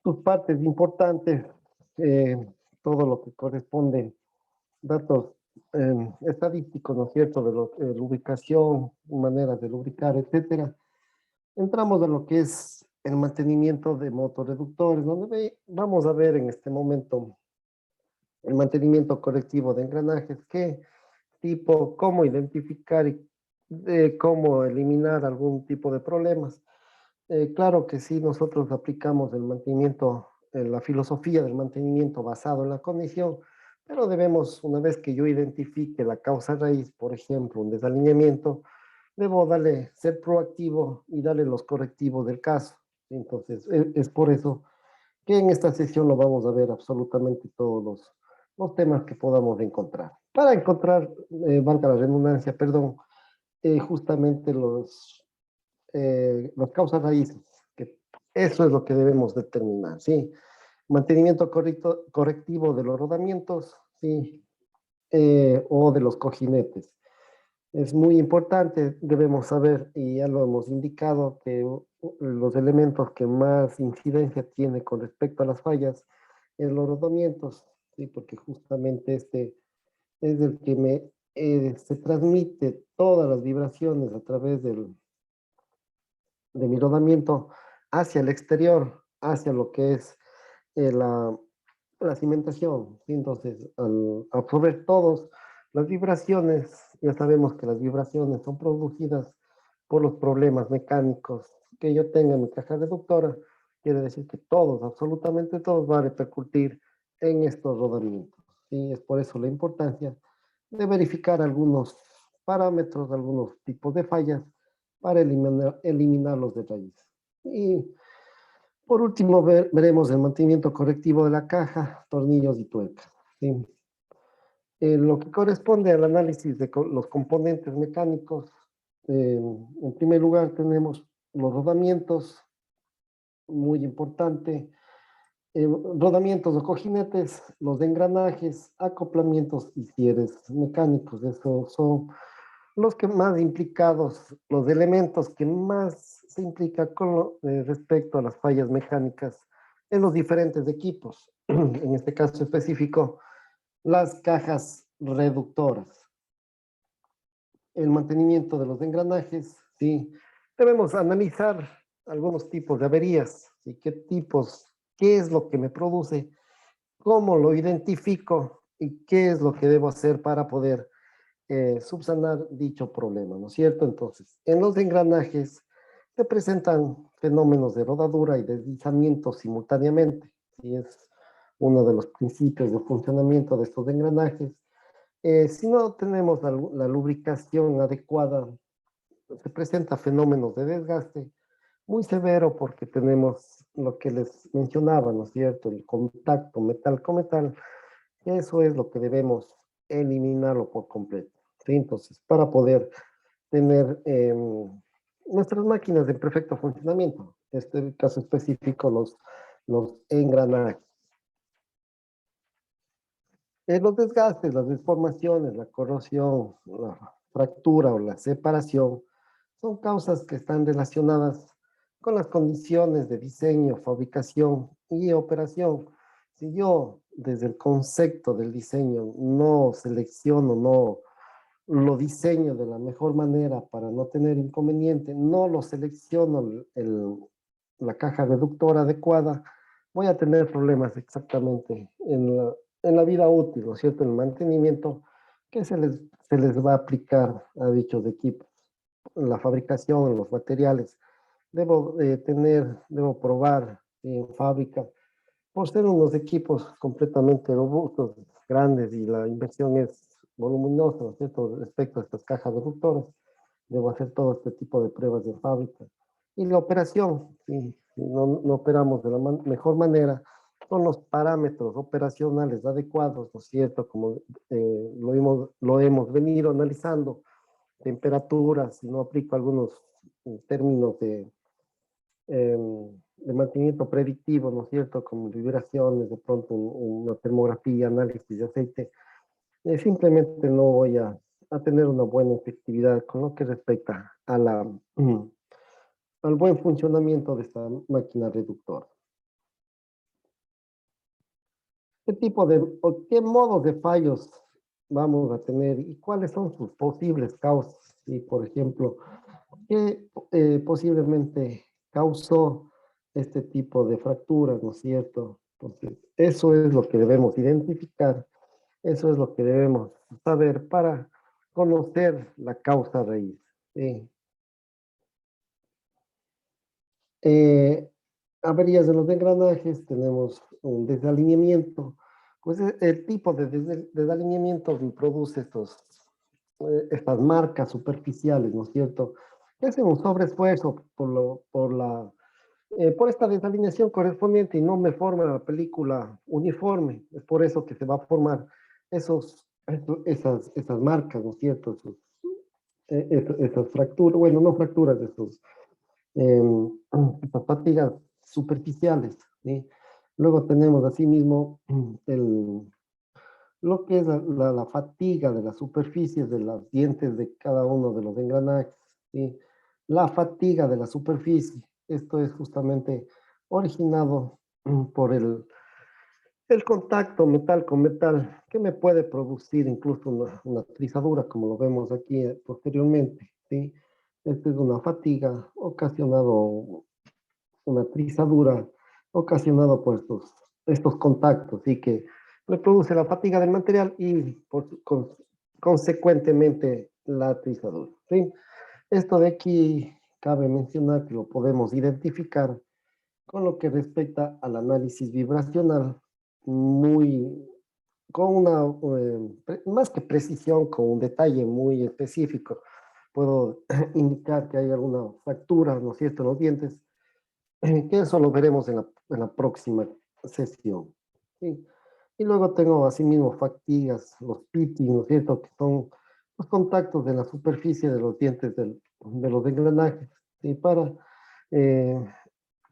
sus partes importantes, eh, todo lo que corresponde, datos estadísticos, ¿no es cierto?, de lubricación, maneras de lubricar, etcétera. Entramos a lo que es el mantenimiento de motorreductores, donde vamos a ver en este momento el mantenimiento correctivo de engranajes, qué tipo, cómo identificar y cómo eliminar algún tipo de problemas. Claro que sí, nosotros aplicamos el mantenimiento, la filosofía del mantenimiento basado en la condición, pero debemos, una vez que yo identifique la causa raíz, por ejemplo, un desalineamiento, debo ser proactivo y darle los correctivos del caso. Entonces, es por eso que en esta sesión lo vamos a ver absolutamente todos los temas que podamos encontrar. Para encontrar, valga la redundancia, perdón, justamente las causas raíces, que eso es lo que debemos determinar, ¿sí? Mantenimiento correctivo de los rodamientos, ¿sí? O de los cojinetes. Es muy importante, debemos saber, y ya lo hemos indicado, que los elementos que más incidencia tiene con respecto a las fallas es los rodamientos, ¿sí? Porque justamente este es el que se transmite todas las vibraciones a través de mi rodamiento hacia el exterior, hacia lo que es eh, la, la cimentación, ¿sí? Entonces, al absorber todas las vibraciones, ya sabemos que las vibraciones son producidas por los problemas mecánicos que yo tenga en mi caja reductora, quiere decir que todos, absolutamente todos, va a repercutir en estos rodamientos. Y es por eso la importancia de verificar algunos parámetros, algunos tipos de fallas para eliminarlos de raíz. Y por último, veremos el mantenimiento correctivo de la caja, tornillos y tuercas, ¿sí? Lo que corresponde al análisis de los componentes mecánicos, en primer lugar tenemos los rodamientos, muy importante, rodamientos o cojinetes, los engranajes, acoplamientos y cierres mecánicos. Esos son los que más implicados, los elementos que más se implica respecto a las fallas mecánicas en los diferentes equipos. En este caso específico, las cajas reductoras, el mantenimiento de los engranajes, ¿sí? Debemos analizar algunos tipos de averías, ¿sí? Qué es lo que me produce, cómo lo identifico y qué es lo que debo hacer para poder subsanar dicho problema, ¿no es cierto? Entonces, en los engranajes se presentan fenómenos de rodadura y deslizamiento simultáneamente, y es uno de los principios de funcionamiento de estos engranajes. Si no tenemos la lubricación adecuada, se presenta fenómenos de desgaste muy severo porque tenemos lo que les mencionaba, ¿no es cierto? El contacto metal con metal. Eso es lo que debemos eliminarlo por completo, ¿sí? Entonces, para poder tener nuestras máquinas en perfecto funcionamiento, este caso específico, los engranajes. Los desgastes, las deformaciones, la corrosión, la fractura o la separación son causas que están relacionadas con las condiciones de diseño, fabricación y operación. Si yo desde el concepto del diseño no selecciono, no lo diseño de la mejor manera para no tener inconveniente, no lo selecciono la caja reductora adecuada, voy a tener problemas exactamente en la vida útil, ¿no es cierto? En el mantenimiento que se les va a aplicar a dichos equipos. En la fabricación, en los materiales, debo probar en fábrica, por ser unos equipos completamente robustos, grandes y la inversión es voluminosa, ¿no es cierto? Respecto a estas cajas reductoras, debo hacer todo este tipo de pruebas de fábrica. Y la operación, si no operamos de la mejor manera, con los parámetros operacionales adecuados, ¿no es cierto? Como lo hemos venido analizando, temperaturas, si no aplico algunos términos de mantenimiento predictivo, ¿no es cierto? Como vibraciones, de pronto una termografía, análisis de aceite, simplemente no voy a tener una buena efectividad con lo que respecta a al buen funcionamiento de esta máquina reductora. ¿Qué tipo de, o qué modos de fallos vamos a tener y cuáles son sus posibles causas? Y, por ejemplo, ¿qué posiblemente causó este tipo de fracturas, ¿no es cierto? Entonces, eso es lo que debemos identificar, eso es lo que debemos saber para conocer la causa raíz. ¿Sí? Eh, Averías de los engranajes, tenemos un desalineamiento. Pues el tipo de desalineamiento produce estas marcas superficiales, ¿no es cierto? Que hacen un sobreesfuerzo por esta desalineación correspondiente y no me forma la película uniforme. Es por eso que se va a formar esas marcas, ¿no es cierto? Esas fracturas, bueno, no fracturas, eh, estas fatigas superficiales, ¿sí? Luego tenemos asimismo lo que es la fatiga de las superficies de los dientes de cada uno de los engranajes, ¿sí? La fatiga de la superficie, esto es justamente originado por el contacto metal con metal, que me puede producir incluso una trizadura, como lo vemos aquí posteriormente, ¿sí? Esta es una fatiga ocasionado, una trizadura ocasionado por estos contactos, y que reproduce la fatiga del material y consecuentemente la trizadura, ¿sí? Esto de aquí cabe mencionar que lo podemos identificar con lo que respecta al análisis vibracional, muy, con una, más que precisión, con un detalle muy específico. Puedo indicar que hay alguna fractura, ¿no es cierto?, en los dientes, que eso lo veremos en la próxima sesión. ¿Sí? Y luego tengo asimismo fatigas, los pitting, ¿no es cierto?, que son los contactos de la superficie de los dientes de los engranajes, ¿sí? Eh,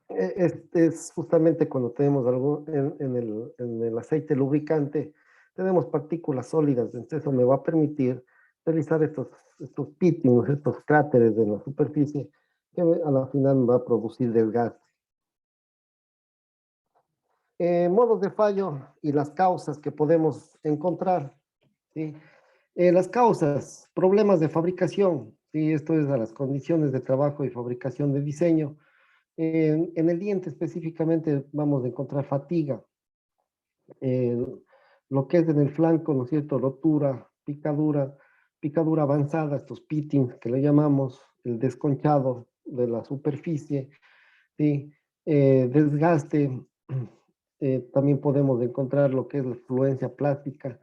este es justamente cuando tenemos algo en el aceite lubricante, tenemos partículas sólidas, entonces eso me va a permitir realizar estos pittings, estos cráteres de la superficie, que a la final me va a producir desgaste. Modos de fallo y las causas que podemos encontrar, ¿sí? Las causas, problemas de fabricación, ¿sí? Esto es a las condiciones de trabajo y fabricación de diseño. En el diente específicamente vamos a encontrar fatiga, eh, lo que es en el flanco, ¿no es cierto? Rotura, picadura avanzada, estos pittings que le llamamos, el desconchado de la superficie, ¿sí? Desgaste, también podemos encontrar lo que es la fluencia plástica,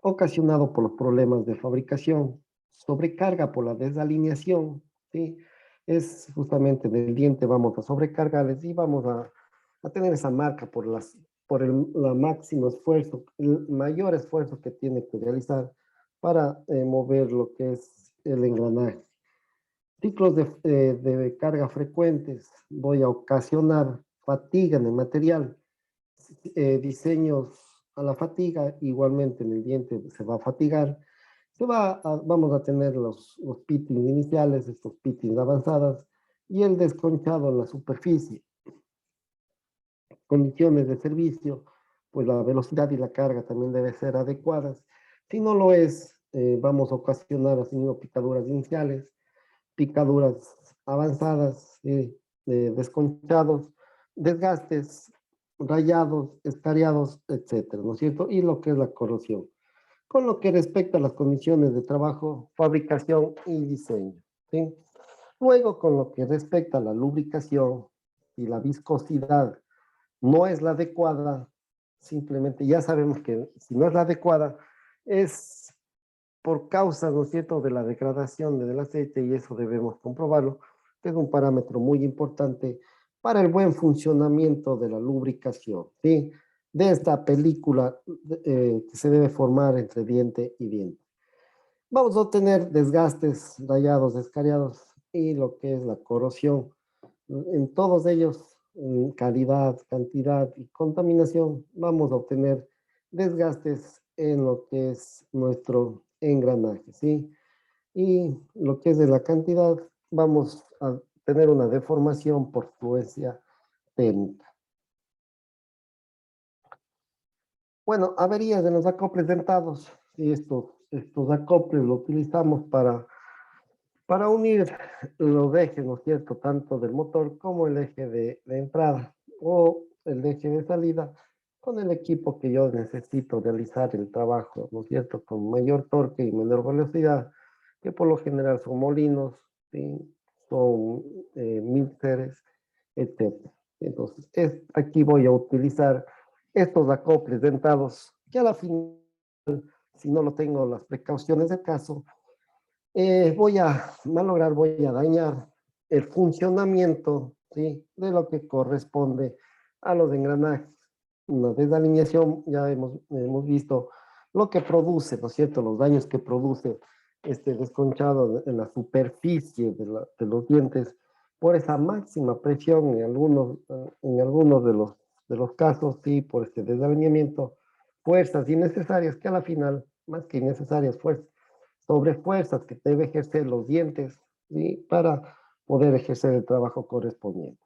ocasionado por los problemas de fabricación, sobrecarga por la desalineación, ¿sí? Es justamente del diente, vamos a sobrecargarles y vamos a tener esa marca por la máximo esfuerzo, el mayor esfuerzo que tiene que realizar para mover lo que es el engranaje. Ciclos de carga frecuentes, voy a ocasionar fatiga en el material, diseños a la fatiga, igualmente en el diente se va a fatigar, vamos a tener los pittings iniciales, estos pittings avanzadas, y el desconchado en la superficie. Condiciones de servicio, pues la velocidad y la carga también deben ser adecuadas. Si no lo es, vamos a ocasionar asimismo picaduras iniciales, picaduras avanzadas, desconchados, desgastes, rayados, escariados, etcétera, ¿no es cierto? Y lo que es la corrosión. Con lo que respecta a las condiciones de trabajo, fabricación y diseño, ¿sí? Luego, con lo que respecta a la lubricación y la viscosidad no es la adecuada, simplemente ya sabemos que si no es la adecuada, es por causa, ¿no es cierto?, de la degradación del aceite, y eso debemos comprobarlo, que es un parámetro muy importante para el buen funcionamiento de la lubricación, ¿sí? De esta película que se debe formar entre diente y diente. Vamos a obtener desgastes, rayados, escariados y lo que es la corrosión. En todos ellos, en calidad, cantidad y contaminación, vamos a obtener desgastes en lo que es nuestro engranaje, ¿sí? Y lo que es de la cantidad, vamos a tener una deformación por fluencia térmica. Bueno, averías de los acoples dentados. Y estos acoples lo utilizamos para unir los ejes, ¿no es cierto? Tanto del motor como el eje de entrada o el eje de salida con el equipo que yo necesito realizar el trabajo, ¿no es cierto? Con mayor torque y menor velocidad, que por lo general son molinos, ¿sí? Son mixers, etc. Entonces, aquí voy a utilizar estos acoples dentados que a la fin, si no lo tengo las precauciones del caso, voy a malograr, voy a dañar el funcionamiento, ¿sí? De lo que corresponde a los engranajes. Una desalineación, ya hemos visto lo que produce, ¿no es cierto? Los daños que produce este desconchado en la superficie de los dientes por esa máxima presión en algunos de los casos, sí, por este desalineamiento, fuerzas innecesarias que a la final, más que innecesarias, fuerzas sobre fuerzas que debe ejercer los dientes, ¿sí? Para poder ejercer el trabajo correspondiente.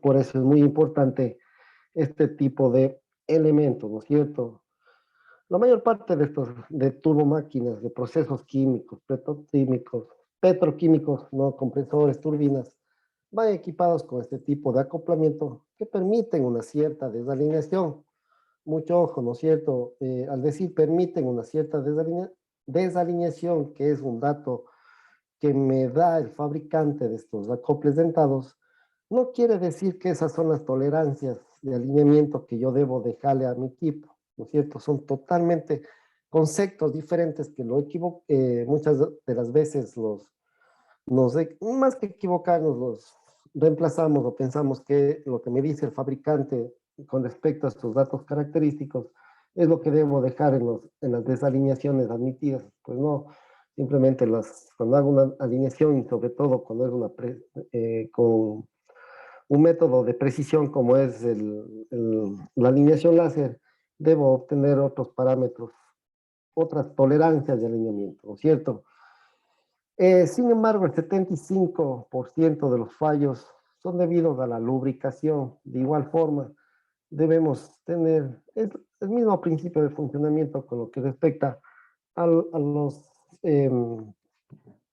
Por eso es muy importante este tipo de elementos, ¿no es cierto? La mayor parte de estos, de turbomáquinas, de procesos químicos, petroquímicos, no compresores, turbinas, van equipados con este tipo de acoplamiento que permiten una cierta desalineación. Mucho ojo, ¿no es cierto? Al decir permiten una cierta desalineación, que es un dato que me da el fabricante de estos acoples dentados, no quiere decir que esas son las tolerancias de alineamiento que yo debo dejarle a mi equipo, ¿no es cierto? Son totalmente conceptos diferentes que muchas de las veces más que equivocarnos, los reemplazamos o pensamos que lo que me dice el fabricante con respecto a estos datos característicos es lo que debo dejar en las desalineaciones admitidas. Pues no, simplemente cuando hago una alineación y sobre todo cuando es con un método de precisión como es la alineación láser, debo obtener otros parámetros, otras tolerancias de alineamiento, ¿no es cierto? Sin embargo, el 75% de los fallos son debidos a la lubricación. De igual forma, debemos tener el mismo principio de funcionamiento con lo que respecta a em,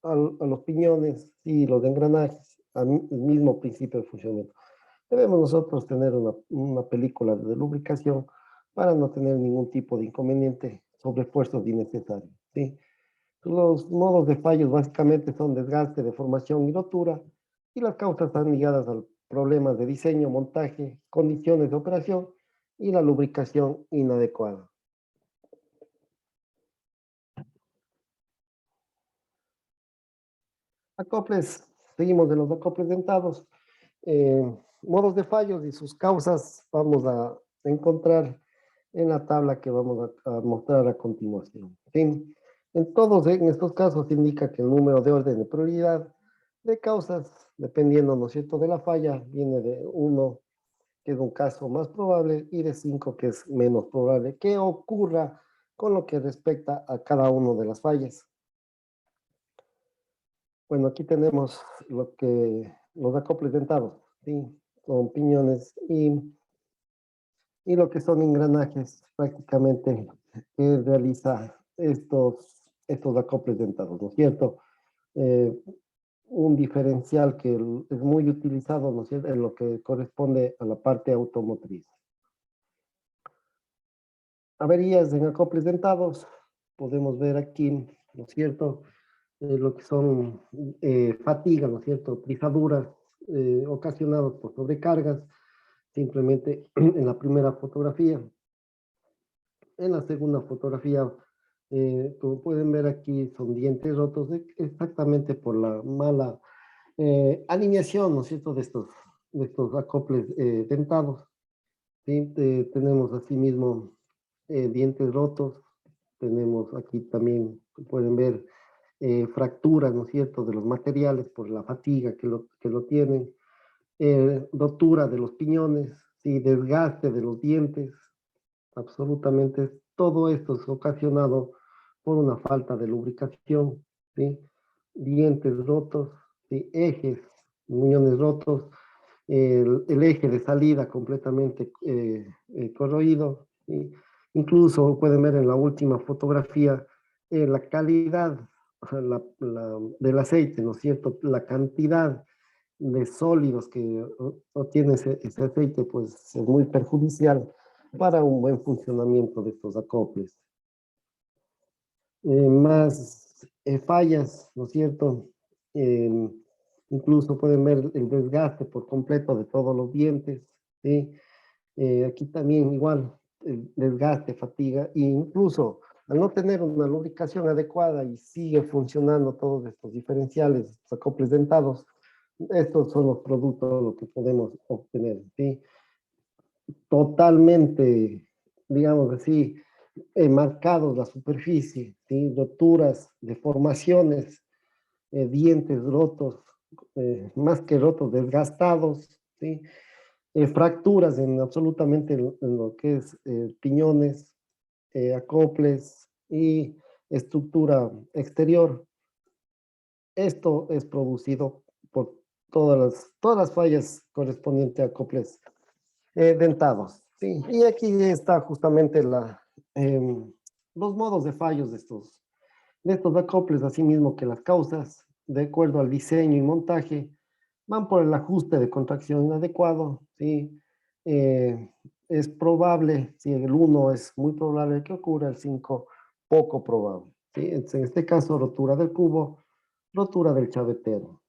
a los piñones y los engranajes, el mismo principio de funcionamiento. Debemos nosotros tener una película de lubricación para no tener ningún tipo de inconveniente sobre esfuerzos innecesarios, ¿sí? Los modos de fallos básicamente son desgaste, deformación y rotura, y las causas están ligadas a problemas de diseño, montaje, condiciones de operación y la lubricación inadecuada. Acoples, seguimos de los acoples dentados. Eh, Modos de fallos y sus causas vamos a encontrar en la tabla que vamos a mostrar a continuación. ¿Sí? En estos casos indica que el número de orden de prioridad de causas, dependiendo, ¿no es cierto?, de la falla, viene de 1, que es un caso más probable, y de 5, que es menos probable que ocurra con lo que respecta a cada una de las fallas. Bueno, aquí tenemos los acoples dentados, ¿sí? Son piñones y lo que son engranajes prácticamente que realiza estos acoples dentados, ¿no es cierto? Eh, un diferencial que es muy utilizado, ¿no es cierto?, en lo que corresponde a la parte automotriz. Averías en acoples dentados, podemos ver aquí, ¿no es cierto?, lo que son fatiga, ¿no es cierto?, trizaduras ocasionadas por sobrecargas, simplemente en la primera fotografía. En la segunda fotografía, como pueden ver aquí, son dientes rotos exactamente por la mala alineación, ¿no es cierto?, de estos acoples dentados. ¿Sí? Tenemos asimismo dientes rotos, tenemos aquí también, pueden ver, fracturas, ¿no es cierto?, de los materiales por la fatiga que lo tienen, rotura de los piñones, ¿sí? Desgaste de los dientes, absolutamente todo esto es ocasionado por una falta de lubricación, ¿sí? Dientes rotos, ¿sí? Ejes, muñones rotos, el eje de salida completamente corroído, ¿sí? Incluso pueden ver en la última fotografía la calidad del aceite, ¿no es cierto? La cantidad de sólidos que obtiene ese aceite, pues es muy perjudicial para un buen funcionamiento de estos acoples. Más fallas, ¿no es cierto? Eh, Incluso pueden ver el desgaste por completo de todos los dientes, ¿sí? Aquí también igual, el desgaste, fatiga, e incluso al no tener una lubricación adecuada y sigue funcionando todos estos diferenciales, estos acoples dentados, estos son los productos lo que podemos obtener, ¿sí? Totalmente, digamos así, marcados la superficie, ¿sí? Roturas, deformaciones, dientes rotos, más que rotos, desgastados, ¿sí? Fracturas en absolutamente en lo que es piñones, acoples y estructura exterior. Esto es producido por todas las fallas correspondientes a acoples dentados. Sí, y aquí está justamente los modos de fallos de estos acoples, así mismo que las causas, de acuerdo al diseño y montaje, van por el ajuste de contracción inadecuado, ¿sí? Es probable, si el 1 es muy probable que ocurra, el 5 poco probable, ¿sí? En este caso, rotura del cubo, rotura del chavetero.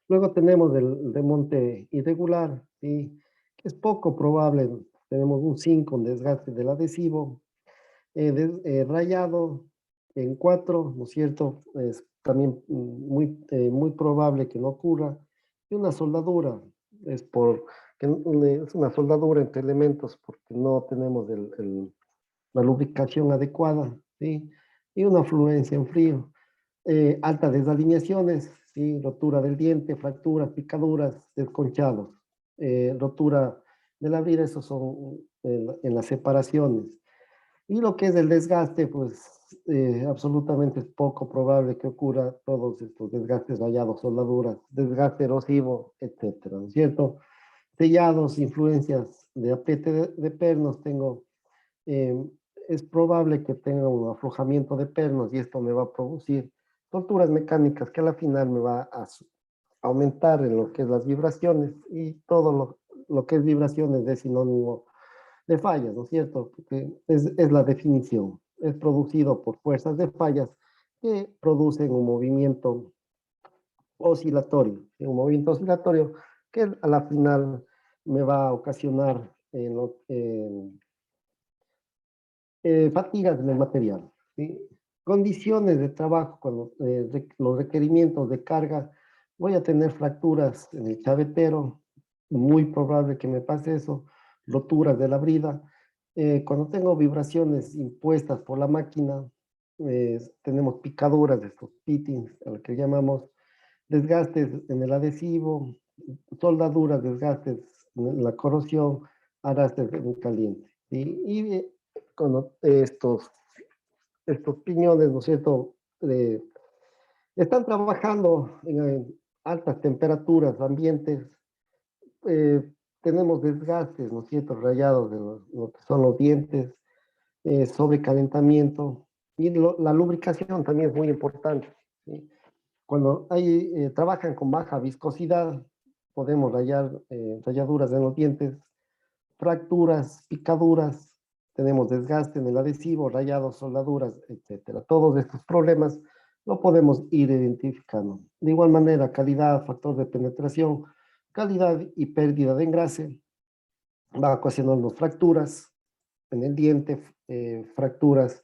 Luego tenemos el remonte irregular, ¿sí? Que es poco probable. Tenemos un 5, un desgaste del adhesivo, rayado en 4, ¿no es cierto? Es también muy probable que no ocurra. Y una soldadura, es una soldadura entre elementos porque no tenemos la lubricación adecuada, ¿sí? Y una fluencia en frío. Altas desalineaciones, ¿sí? Rotura del diente, fracturas, picaduras, desconchados, rotura de la vida, esos son en las separaciones. Y lo que es el desgaste, pues absolutamente es poco probable que ocurra todos estos desgastes rayados, soldaduras, desgaste erosivo, etcétera, ¿no es cierto? Sellados, influencias de apriete de pernos, eh, es probable que tenga un aflojamiento de pernos y esto me va a producir torturas mecánicas que a la final me va a aumentar en lo que es las vibraciones y todo lo que es vibraciones es sinónimo de fallas, ¿no es cierto? Porque es la definición, es producido por fuerzas de fallas que producen un movimiento oscilatorio, ¿sí? Un movimiento oscilatorio que a la final me va a ocasionar fatigas en el material, ¿sí? Condiciones de trabajo, cuando los requerimientos de carga, voy a tener fracturas en el chavetero, muy probable que me pase eso, roturas de la brida. Cuando tengo vibraciones impuestas por la máquina, tenemos picaduras de estos fittings, a lo que llamamos desgastes en el adhesivo, soldaduras, desgastes en la corrosión, arrastres en caliente, ¿sí? Y con estos piñones, ¿no es cierto? Están trabajando en altas temperaturas, ambientes, eh, tenemos desgastes, ¿no es cierto? Rayados de lo que son los dientes, sobrecalentamiento, y la lubricación también es muy importante, ¿sí? Cuando trabajan con baja viscosidad, podemos rayar rayaduras en los dientes, fracturas, picaduras, tenemos desgaste en el adhesivo, rayados, soldaduras, etcétera. Todos estos problemas lo podemos ir identificando. De igual manera, calidad, factor de penetración, calidad y pérdida de engrase, va ocasionando fracturas en el diente, fracturas,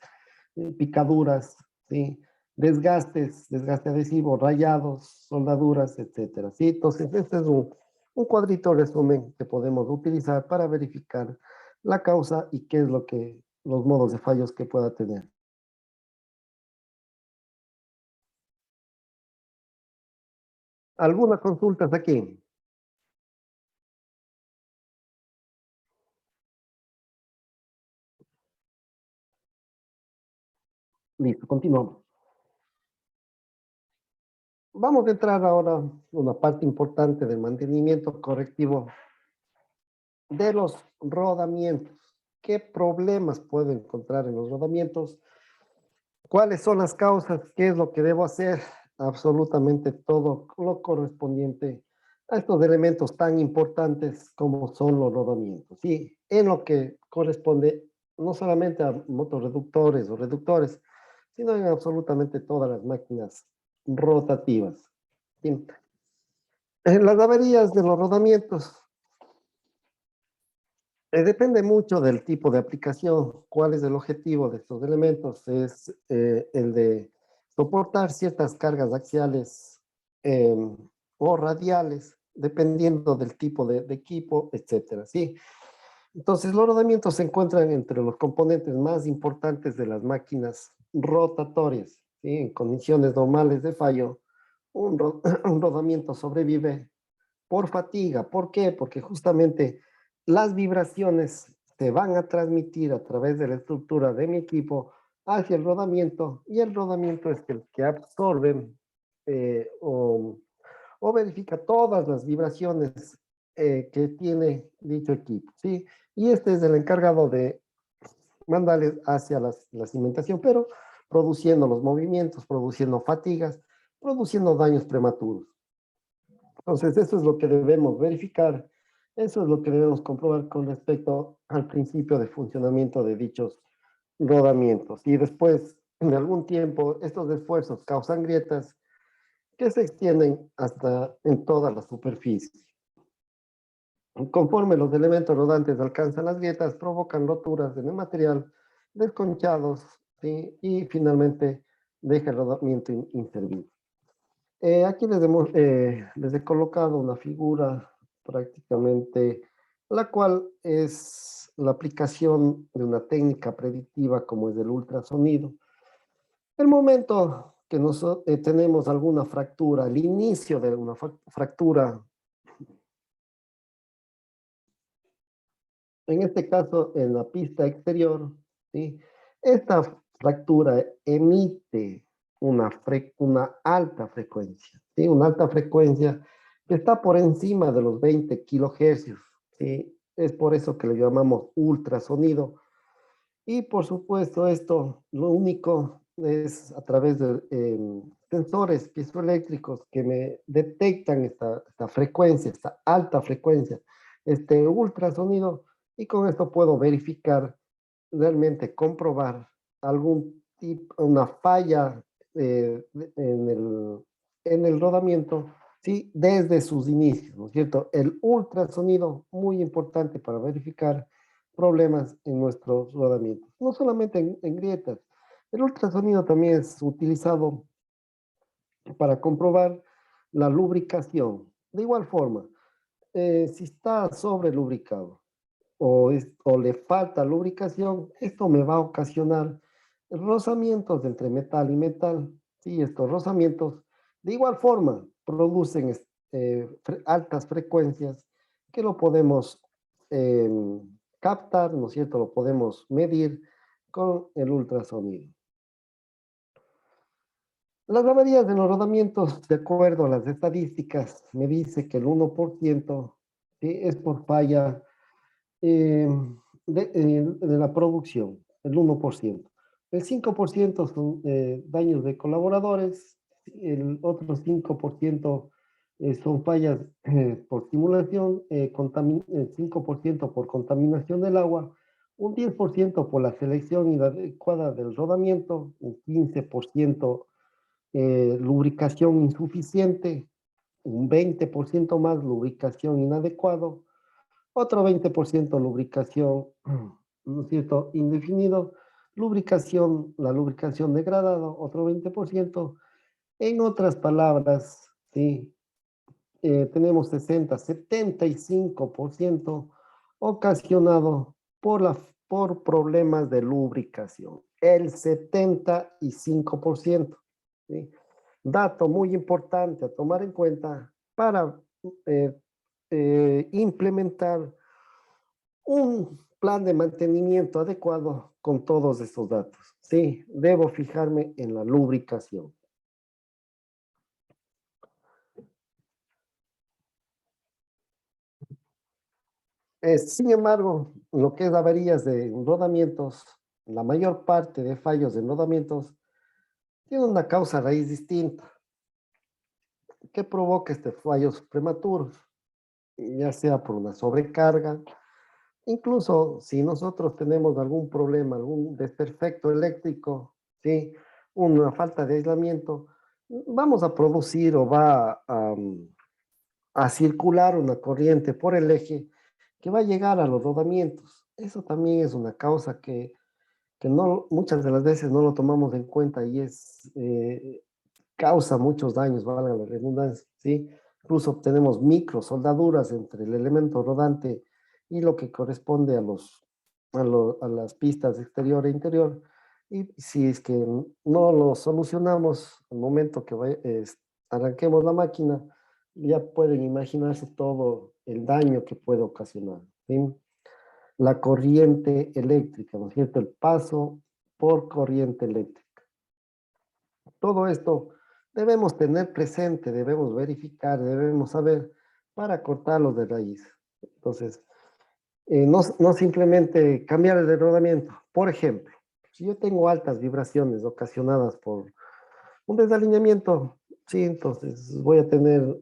picaduras, ¿sí? Desgastes, desgaste adhesivo, rayados, soldaduras, etcétera, ¿sí? Entonces, este es un cuadrito resumen que podemos utilizar para verificar la causa y qué es los modos de fallos que pueda tener. ¿Algunas consultas aquí? Listo, continuamos. Vamos a entrar ahora a una parte importante del mantenimiento correctivo de los rodamientos. ¿Qué problemas puedo encontrar en los rodamientos? ¿Cuáles son las causas? ¿Qué es lo que debo hacer? Absolutamente todo lo correspondiente a estos elementos tan importantes como son los rodamientos. Y en lo que corresponde no solamente a motorreductores o reductores, sino en absolutamente todas las máquinas rotativas. ¿Sí? En las averías de los rodamientos, depende mucho del tipo de aplicación. ¿Cuál es el objetivo de estos elementos? Es el de soportar ciertas cargas axiales eh, o radiales, dependiendo del tipo de equipo, etcétera, ¿sí? Entonces, los rodamientos se encuentran entre los componentes más importantes de las máquinas rotatorias, ¿sí? En condiciones normales de fallo, un rodamiento sobrevive por fatiga. ¿Por qué? Porque justamente las vibraciones se van a transmitir a través de la estructura de mi equipo hacia el rodamiento, y el rodamiento es el que absorbe eh, o, o verifica todas las vibraciones que tiene dicho equipo, ¿sí? Y este es el encargado de mandarles hacia la cimentación, pero produciendo los movimientos, produciendo fatigas, produciendo daños prematuros. Entonces, eso es lo que debemos verificar, eso es lo que debemos comprobar con respecto al principio de funcionamiento de dichos rodamientos. Y después de algún tiempo, estos esfuerzos causan grietas que se extienden hasta en toda la superficie. Conforme los elementos rodantes alcanzan las grietas, provocan roturas en el material, desconchados, ¿sí? Y finalmente deja el rodamiento inservible. Aquí les he colocado una figura prácticamente, la cual es la aplicación de una técnica predictiva como es el ultrasonido. El momento que tenemos alguna fractura, el inicio de una fractura, en este caso en la pista exterior, ¿sí? Esta fractura emite una alta frecuencia, ¿sí? Una alta frecuencia que está por encima de los 20 kilohercios, ¿sí? Es por eso que le llamamos ultrasonido. Y por supuesto esto, lo único es a través de sensores piezoeléctricos que me detectan esta frecuencia, esta alta frecuencia, este ultrasonido, y con esto puedo verificar, realmente comprobar algún tipo, una falla en el rodamiento, ¿sí? Desde sus inicios, ¿no es cierto? El ultrasonido, muy importante para verificar problemas en nuestros rodamientos, no solamente en grietas. El ultrasonido también es utilizado para comprobar la lubricación. De igual forma, si está sobre lubricado o le falta lubricación, esto me va a ocasionar rozamientos entre metal y metal. Sí, estos rozamientos de igual forma producen altas frecuencias que lo podemos eh, captar, ¿no es cierto? Lo podemos medir con el ultrasonido. Las averías de los rodamientos, de acuerdo a las estadísticas, me dice que el 1%, ¿sí? Es por falla eh, de la producción, el 1%. El 5% son daños de colaboradores, el otro 5% son fallas por simulación, el 5% por contaminación del agua, un 10% por la selección inadecuada del rodamiento, un 15% lubricación insuficiente, un 20% más lubricación inadecuado, otro 20% lubricación, ¿no es cierto?, indefinido, la lubricación degradado, otro 20%. En otras palabras, sí, tenemos 75% ocasionado por problemas de lubricación. El 75%. ¿Sí? Dato muy importante a tomar en cuenta para eh, implementar un plan de mantenimiento adecuado con todos estos datos. Sí, debo fijarme en la lubricación. Sin embargo, lo que es averías de rodamientos, la mayor parte de fallos en rodamientos tiene una causa raíz distinta que provoca estos fallos prematuros, ya sea por una sobrecarga, incluso si nosotros tenemos algún problema, algún desperfecto eléctrico, ¿sí? Una falta de aislamiento, vamos a producir o va a circular una corriente por el eje que va a llegar a los rodamientos. Eso también es una causa que no, muchas de las veces no lo tomamos en cuenta y causa muchos daños, valga la redundancia, ¿sí? Incluso obtenemos micro soldaduras entre el elemento rodante y lo que corresponde a las pistas exterior e interior. Y si es que no lo solucionamos al momento que arranquemos la máquina, ya pueden imaginarse todo el daño que puede ocasionar, ¿sí? La corriente eléctrica, ¿no es cierto? El paso por corriente eléctrica. Todo esto debemos tener presente, debemos verificar, debemos saber para cortarlos de raíz. Entonces, no simplemente cambiar el rodamiento. Por ejemplo, si yo tengo altas vibraciones ocasionadas por un desalineamiento, sí, entonces voy a tener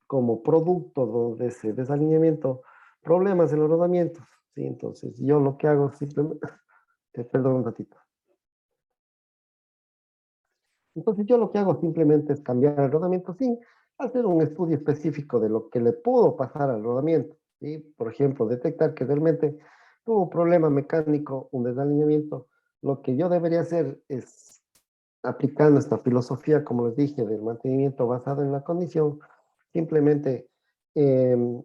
como producto de ese desalineamiento problemas en los rodamientos, sí, entonces yo lo que hago simplemente, perdón un ratito. Entonces yo lo que hago simplemente es cambiar el rodamiento sin hacer un estudio específico de lo que le pudo pasar al rodamiento. ¿Sí? Por ejemplo, detectar que realmente tuvo un problema mecánico, un desalineamiento. Lo que yo debería hacer es, aplicando esta filosofía, como les dije, del mantenimiento basado en la condición, simplemente eh,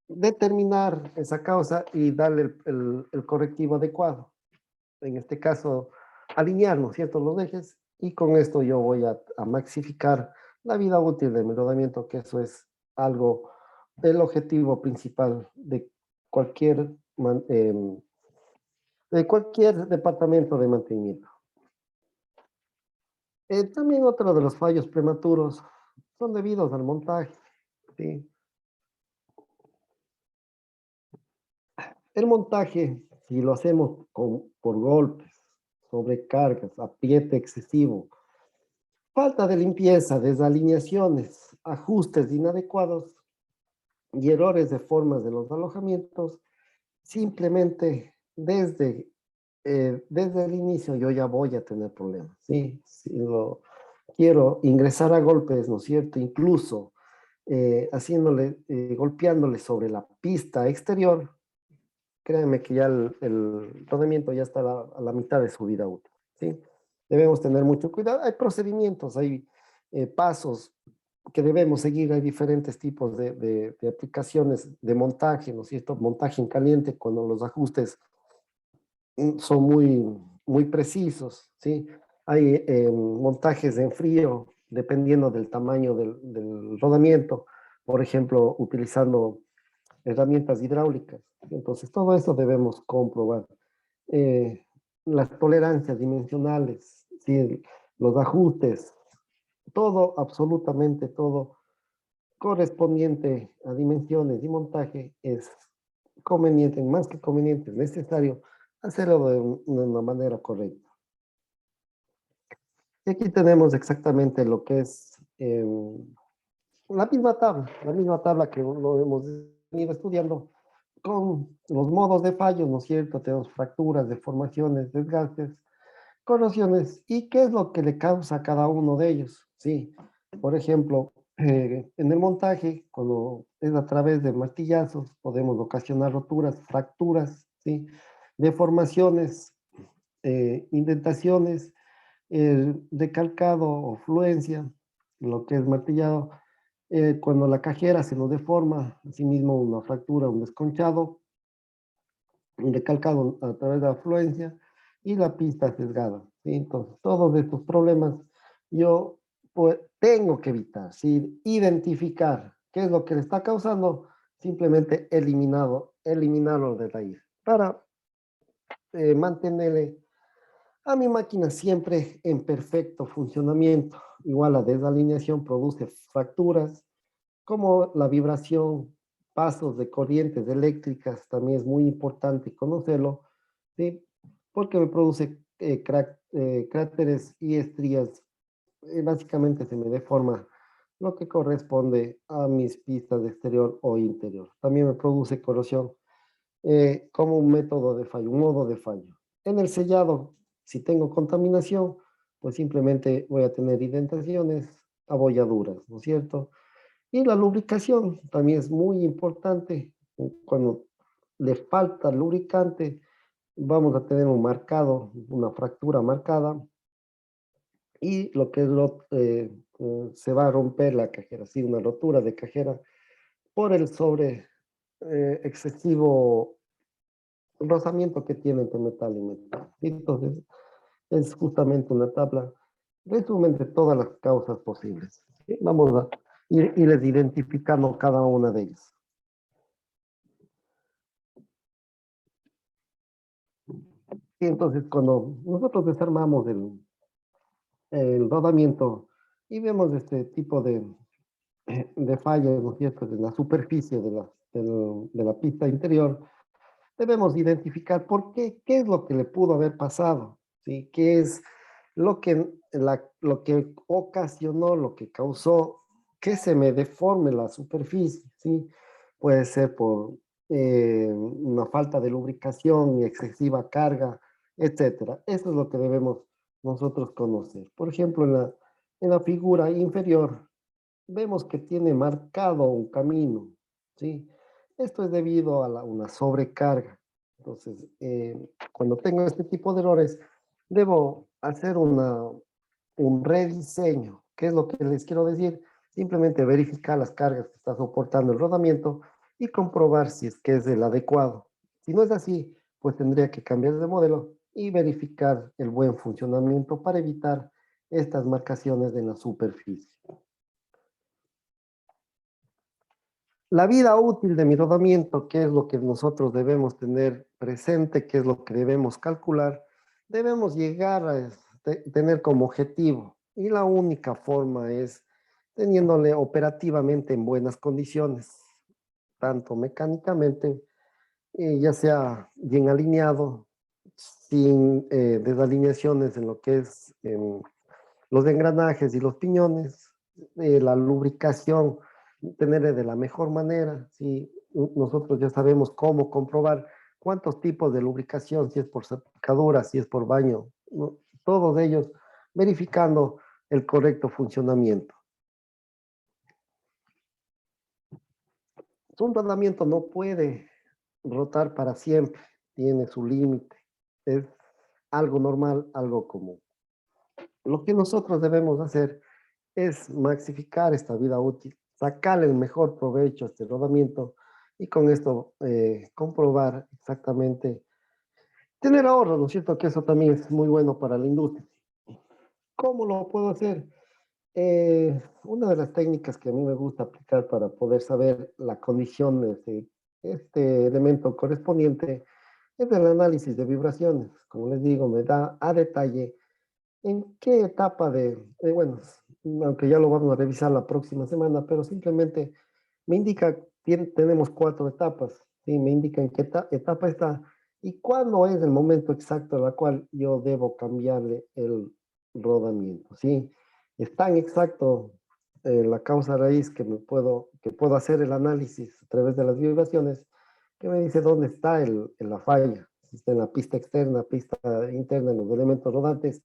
determinar esa causa y darle el correctivo adecuado. En este caso, alinear, ¿no es cierto?, los ejes, y con esto yo voy a maxificar la vida útil de mi rodamiento, que eso es algo, el objetivo principal cualquier, de cualquier departamento de mantenimiento. También otro de los fallos prematuros son debidos al montaje, ¿sí? El montaje, si lo hacemos por golpes, sobrecargas, apriete excesivo, falta de limpieza, desalineaciones, ajustes inadecuados y errores de formas de los alojamientos, simplemente desde el inicio yo ya voy a tener problemas, ¿sí? Si lo quiero ingresar a golpes, ¿no es cierto? Incluso golpeándole sobre la pista exterior, créanme que ya el rodamiento ya está a la mitad de su vida útil, ¿sí? Debemos tener mucho cuidado. Hay procedimientos, hay pasos que debemos seguir. Hay diferentes tipos de aplicaciones de montaje, ¿no es cierto? Montaje en caliente, cuando los ajustes son muy precisos, ¿sí? Hay montajes en frío, dependiendo del tamaño del rodamiento, por ejemplo, utilizando herramientas hidráulicas. Entonces, todo eso debemos comprobar. Eh, las tolerancias dimensionales, ¿sí? Los ajustes, todo, absolutamente todo correspondiente a dimensiones y montaje es conveniente, más que conveniente, es necesario hacerlo de una manera correcta. Y aquí tenemos exactamente lo que es la misma tabla que lo hemos venido estudiando con los modos de fallos, ¿no es cierto? Tenemos fracturas, deformaciones, desgastes, corrosiones y qué es lo que le causa a cada uno de ellos, ¿sí? Por ejemplo, en el montaje, cuando es a través de martillazos, podemos ocasionar roturas, fracturas, ¿sí? Deformaciones, indentaciones, decalcado o fluencia, lo que es martillado, cuando la cajera se nos deforma, asimismo una fractura, un desconchado, un decalcado a través de la fluencia y la pista sesgada, ¿sí? Entonces, todos estos problemas yo pues, tengo que evitar, ¿sí? Identificar qué es lo que le está causando, simplemente eliminarlo de raíz para mantenerle a mi máquina siempre en perfecto funcionamiento. Igual la desalineación produce fracturas, como la vibración pasos de corrientes eléctricas, también es muy importante conocerlo, ¿sí? Porque me produce cráteres y estrías. Básicamente se me deforma lo que corresponde a mis pistas de exterior o interior. También me produce corrosión como un método de fallo, un modo de fallo. En el sellado, si tengo contaminación, pues simplemente voy a tener indentaciones, abolladuras, ¿no es cierto? Y la lubricación también es muy importante. Cuando le falta lubricante, vamos a tener un marcado, una fractura marcada, y lo que es se va a romper la cajera, sí, una rotura de cajera por el sobre excesivo rozamiento que tiene entre metal y metal. Entonces, es justamente una tabla resumen de todas las causas posibles. ¿Sí? Vamos a irles identificando cada una de ellas. Y entonces, cuando nosotros desarmamos el rodamiento y vemos este tipo de fallas, ¿no es cierto?, en la superficie de la pista interior, debemos identificar por qué, qué es lo que le pudo haber pasado, ¿sí? ¿Qué es lo que ocasionó, lo que causó que se me deforme la superficie, ¿sí? Puede ser por una falta de lubricación, excesiva carga, etcétera. Eso es lo que debemos nosotros conocer. Por ejemplo, en la figura inferior, vemos que tiene marcado un camino, ¿sí? Esto es debido a una sobrecarga. Entonces, cuando tengo este tipo de errores, debo hacer un rediseño. ¿Qué es lo que les quiero decir? Simplemente verificar las cargas que está soportando el rodamiento y comprobar si es que es el adecuado. Si no es así, pues tendría que cambiar de modelo y verificar el buen funcionamiento para evitar estas marcaciones en la superficie. La vida útil de mi rodamiento, qué es lo que nosotros debemos tener presente, qué es lo que debemos calcular, debemos llegar a tener como objetivo. Y la única forma es teniéndole operativamente en buenas condiciones, tanto mecánicamente, ya sea bien alineado, sin desalineaciones en lo que es los engranajes y los piñones, la lubricación, tener de la mejor manera. ¿Sí? Nosotros ya sabemos cómo comprobar cuántos tipos de lubricación, si es por salpicadura, si es por baño, ¿no? Todos ellos verificando el correcto funcionamiento. Un rodamiento no puede rotar para siempre, tiene su límite, es algo normal, algo común. Lo que nosotros debemos hacer es maxificar esta vida útil, sacarle el mejor provecho a este rodamiento y con esto comprobar exactamente, tener ahorro, ¿no es cierto? Que eso también es muy bueno para la industria. ¿Cómo lo puedo hacer? Una de las técnicas que a mí me gusta aplicar para poder saber la condición de este elemento correspondiente es el análisis de vibraciones. Como les digo, me da a detalle en qué etapa bueno, aunque ya lo vamos a revisar la próxima semana, pero simplemente me indica, tenemos 4 etapas, ¿sí? Me indica en qué etapa está y cuándo es el momento exacto en el cual yo debo cambiarle el rodamiento, ¿sí? Es tan exacto la causa raíz que puedo hacer el análisis a través de las vibraciones que me dice dónde está la falla, si está en la pista externa, pista interna, en los elementos rodantes,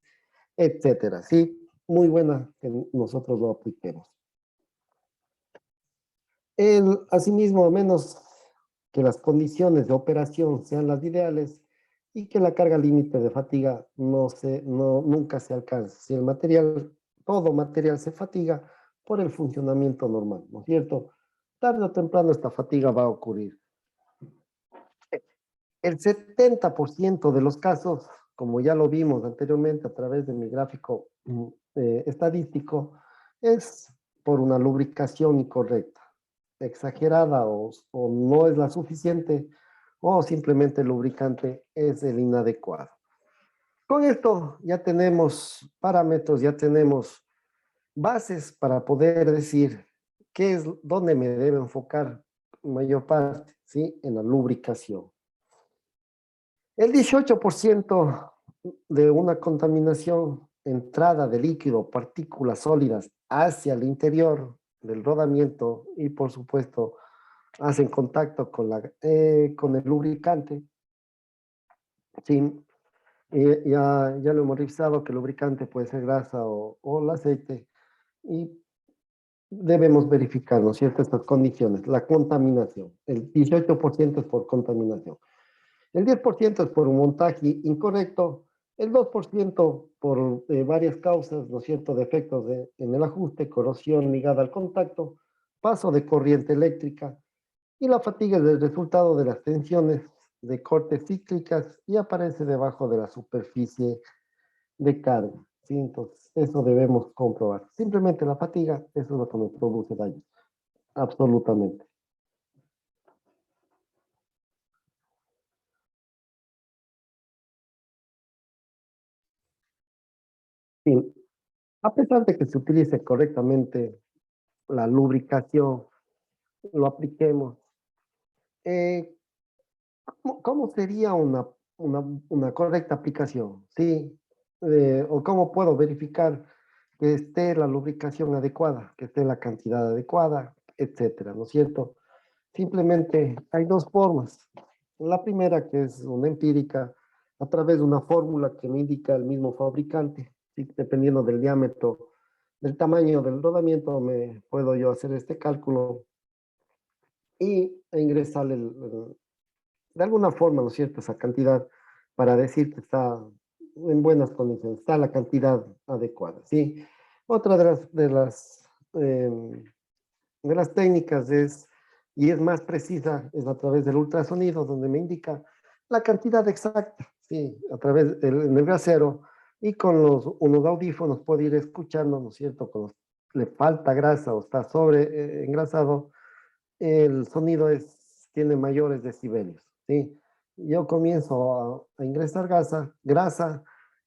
etcétera, ¿sí? Muy buena que nosotros lo apliquemos. Asimismo, a menos que las condiciones de operación sean las ideales y que la carga límite de fatiga nunca se alcance. Si todo material se fatiga por el funcionamiento normal, ¿no es cierto? Tarde o temprano esta fatiga va a ocurrir. El 70% de los casos, como ya lo vimos anteriormente a través de mi gráfico estadístico, es por una lubricación incorrecta, exagerada o no es la suficiente, o simplemente el lubricante es el inadecuado. Con esto ya tenemos parámetros, ya tenemos bases para poder decir dónde me debo enfocar mayor parte, ¿sí? En la lubricación. El 18% de una contaminación, entrada de líquido, partículas sólidas hacia el interior del rodamiento y por supuesto hacen contacto con el lubricante. Sí, ya lo hemos revisado que el lubricante puede ser grasa o el aceite y debemos verificar, ¿no es cierto?, estas condiciones. La contaminación, el 18% es por contaminación. El 10% es por un montaje incorrecto, el 2% por varias causas, ¿no es cierto?, defectos en el ajuste, corrosión ligada al contacto, paso de corriente eléctrica y la fatiga es el resultado de las tensiones de cortes cíclicas y aparece debajo de la superficie de carga. ¿Sí? Entonces, eso debemos comprobar. Simplemente la fatiga, eso es lo que nos produce daño. Absolutamente. Sí. A pesar de que se utilice correctamente la lubricación, lo apliquemos. Eh, ¿Cómo sería una correcta aplicación? ¿Sí? ¿O cómo puedo verificar que esté la lubricación adecuada, que esté la cantidad adecuada, etcétera, ¿no es cierto? Simplemente hay dos formas. La primera, que es una empírica, a través de una fórmula que me indica el mismo fabricante, ¿sí? Dependiendo del diámetro, del tamaño del rodamiento, me puedo yo hacer este cálculo e ingresar de alguna forma, ¿no es cierto?, esa cantidad para decir que está en buenas condiciones, está la cantidad adecuada, ¿sí? Otra de las técnicas es, y es más precisa, es a través del ultrasonido, donde me indica la cantidad exacta, ¿sí? A través en el gasero y con unos audífonos puedo ir escuchando, ¿no es cierto?, cuando le falta grasa o está sobre engrasado, el sonido tiene mayores decibelios, ¿sí? Yo comienzo a ingresar grasa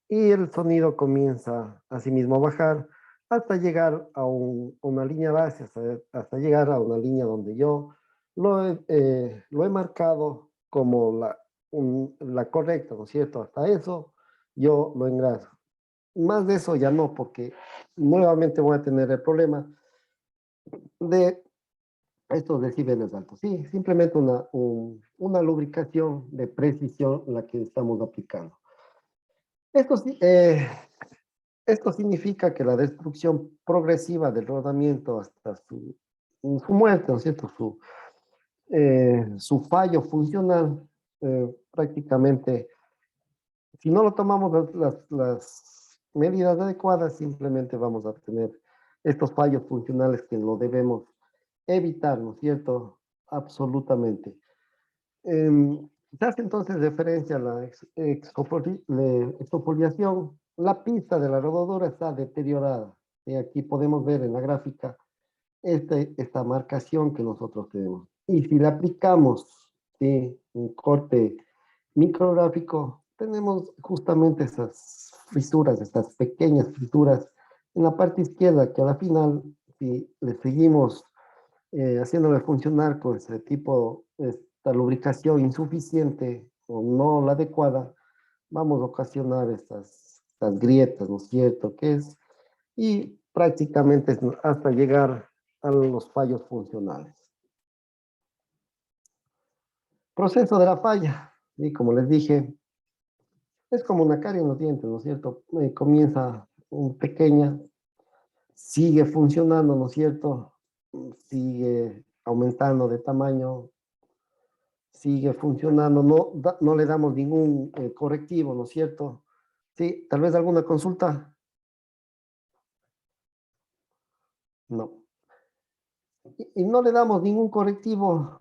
y el sonido comienza asimismo a bajar hasta llegar a una línea base, hasta llegar a una línea donde yo lo he marcado como la correcta, ¿no es cierto? Hasta eso yo lo engraso. Más de eso ya no, porque nuevamente voy a tener el problema de estos decibeles altos. Sí, simplemente una lubricación de precisión la que estamos aplicando. Esto, esto significa que la destrucción progresiva del rodamiento hasta su muerte, ¿no es cierto? Su fallo funcional, prácticamente, si no lo tomamos las medidas adecuadas, simplemente vamos a tener estos fallos funcionales que lo debemos evitar, ¿no es cierto? Absolutamente. Se hace entonces referencia a la exfoliación. La pista de la rodadura está deteriorada. Y aquí podemos ver en la gráfica esta marcación que nosotros tenemos. Y si le aplicamos, ¿sí?, un corte micrográfico, tenemos justamente esas fisuras, estas pequeñas fisuras en la parte izquierda que a la final, si le seguimos haciéndole funcionar con ese tipo, esta lubricación insuficiente o no la adecuada, vamos a ocasionar estas grietas, ¿no es cierto? Y prácticamente hasta llegar a los fallos funcionales. Proceso de la falla, y como les dije, es como una carie en los dientes, ¿no es cierto? Comienza pequeña, sigue funcionando, ¿no es cierto? Sigue aumentando de tamaño, sigue funcionando, no le damos ningún correctivo, ¿no es cierto? Sí, tal vez alguna consulta. No. Y no le damos ningún correctivo,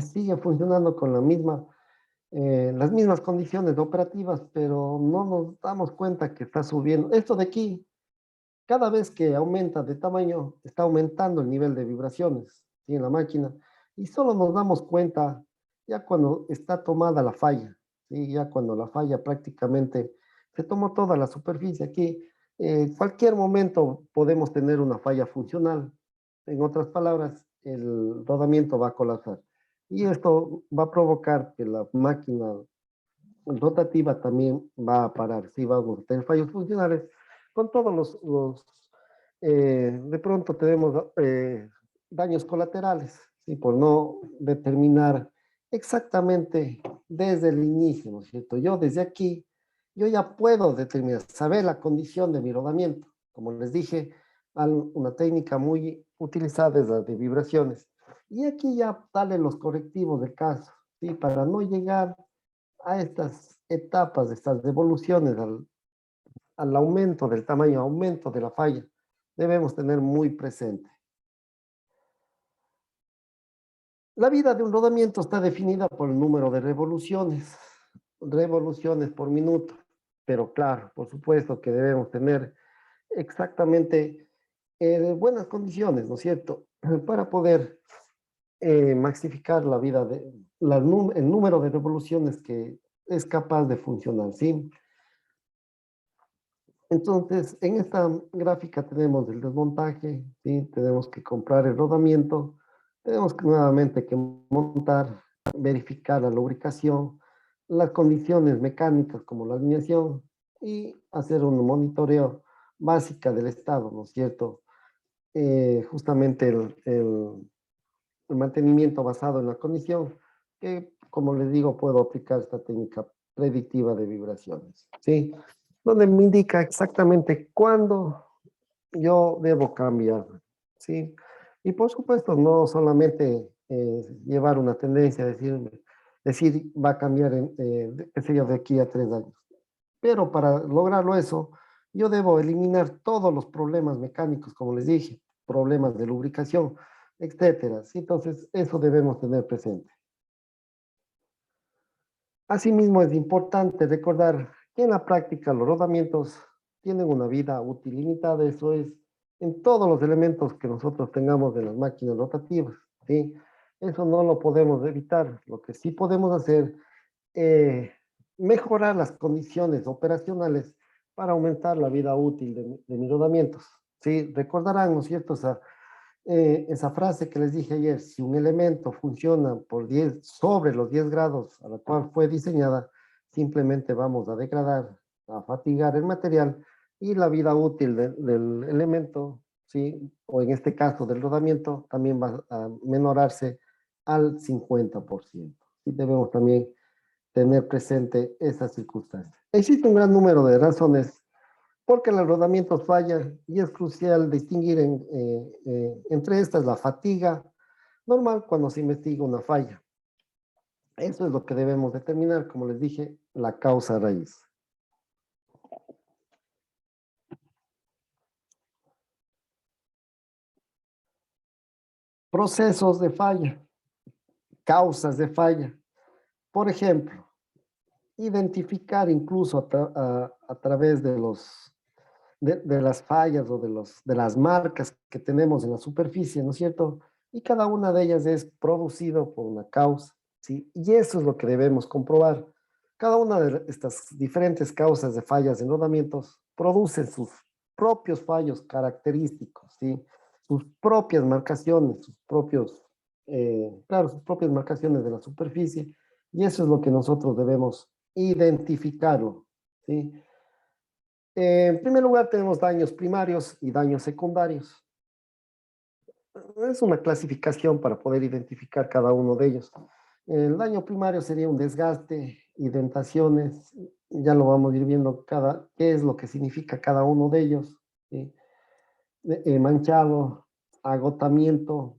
sigue funcionando con las mismas condiciones operativas, pero no nos damos cuenta que está subiendo. Esto de aquí, cada vez que aumenta de tamaño, está aumentando el nivel de vibraciones, ¿sí?, en la máquina, y solo nos damos cuenta ya cuando está tomada la falla, ¿sí? Ya cuando la falla prácticamente se tomó toda la superficie. Aquí, en cualquier momento podemos tener una falla funcional. En otras palabras, el rodamiento va a colapsar. Y esto va a provocar que la máquina rotativa también va a parar, sí, vamos a tener fallos funcionales con todos de pronto tenemos daños colaterales, ¿sí? Por no determinar exactamente desde el inicio, ¿no es cierto? Yo desde aquí, yo ya puedo determinar, saber la condición de mi rodamiento. Como les dije, una técnica muy utilizada es la de vibraciones. Y aquí ya darle los correctivos de caso, ¿sí? Para no llegar a estas etapas, estas devoluciones, al aumento del tamaño, aumento de la falla, debemos tener muy presente. La vida de un rodamiento está definida por el número de revoluciones por minuto, pero claro, por supuesto que debemos tener exactamente buenas condiciones, ¿no es cierto? Para poder maxificar la vida el número de revoluciones que es capaz de funcionar, ¿sí? Entonces, en esta gráfica tenemos el desmontaje, ¿sí? Tenemos que comprar el rodamiento, tenemos que nuevamente que montar, verificar la lubricación, las condiciones mecánicas como la alineación y hacer un monitoreo básica del estado, ¿no es cierto? Justamente el mantenimiento basado en la condición, que como les digo, puedo aplicar esta técnica predictiva de vibraciones, ¿sí? Donde me indica exactamente cuándo yo debo cambiar, ¿sí? Y por supuesto, no solamente llevar una tendencia a decir va a cambiar qué sé yo, de aquí a 3 años. Pero para lograrlo eso, yo debo eliminar todos los problemas mecánicos, como les dije, problemas de lubricación, etcétera. ¿Sí? Entonces, eso debemos tener presente. Asimismo, es importante recordar que en la práctica los rodamientos tienen una vida útil limitada, eso es en todos los elementos que nosotros tengamos en las máquinas rotativas, ¿sí? Eso no lo podemos evitar. Lo que sí podemos hacer es mejorar las condiciones operacionales para aumentar la vida útil de mis rodamientos, ¿sí? Recordarán, ¿no es cierto? Esa frase que les dije ayer, si un elemento funciona sobre los 10 grados a la cual fue diseñada, simplemente vamos a degradar, a fatigar el material y la vida útil del elemento, ¿sí? O en este caso del rodamiento, también va a menorarse al 50%. Y debemos también tener presente esa circunstancia. Existe un gran número de razones porque el rodamiento falla y es crucial distinguir entre estas la fatiga normal cuando se investiga una falla. Eso es lo que debemos determinar, como les dije, la causa raíz. Procesos de falla, causas de falla. Por ejemplo, identificar incluso a través de las fallas o de las marcas que tenemos en la superficie, ¿no es cierto? Y cada una de ellas es producido por una causa, ¿sí? Y eso es lo que debemos comprobar. Cada una de estas diferentes causas de fallas en rodamientos produce sus propios fallos característicos, ¿sí? Sus propias marcaciones, claro, sus propias marcaciones de la superficie, y eso es lo que nosotros debemos identificarlo, ¿sí? En primer lugar, tenemos daños primarios y daños secundarios. Es una clasificación para poder identificar cada uno de ellos. El daño primario sería un desgaste, indentaciones, ya lo vamos a ir viendo qué es lo que significa cada uno de ellos. ¿Sí? Manchado, agotamiento,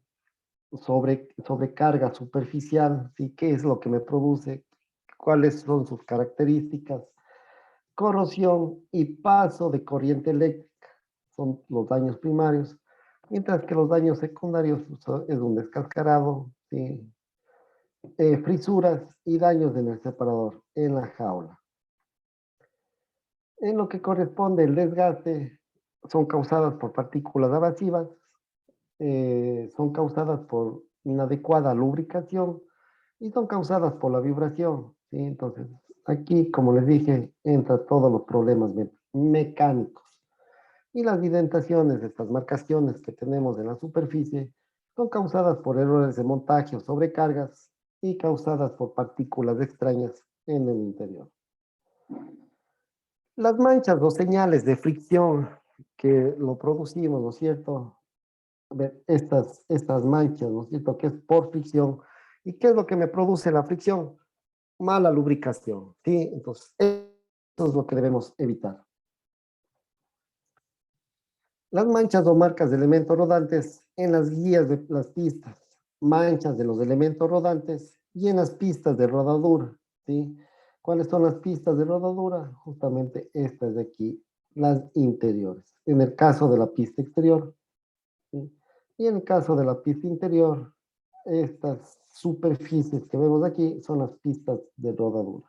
sobrecarga superficial, ¿sí? ¿Qué es lo que me produce? ¿Cuáles son sus características? Corrosión y paso de corriente eléctrica son los daños primarios, mientras que los daños secundarios es un descascarado, ¿sí? Frisuras y daños en el separador, en la jaula. En lo que corresponde el desgaste, son causadas por partículas abrasivas, son causadas por inadecuada lubricación y son causadas por la vibración, ¿sí? Entonces, aquí, como les dije, entra todos los problemas mecánicos. Y las indentaciones, estas marcaciones que tenemos en la superficie, son causadas por errores de montaje o sobrecargas y causadas por partículas extrañas en el interior. Las manchas o señales de fricción que lo producimos, ¿no es cierto? A ver, estas manchas, ¿no es cierto? Que es por fricción. ¿Y qué es lo que me produce la fricción? Mala lubricación, ¿sí? Entonces, eso es lo que debemos evitar. Las manchas o marcas de elementos rodantes en las guías de las pistas, manchas de los elementos rodantes y en las pistas de rodadura, ¿sí? ¿Cuáles son las pistas de rodadura? Justamente estas de aquí, las interiores. En el caso de la pista exterior, ¿sí? Y en el caso de la pista interior, estas superficies que vemos aquí son las pistas de rodadura.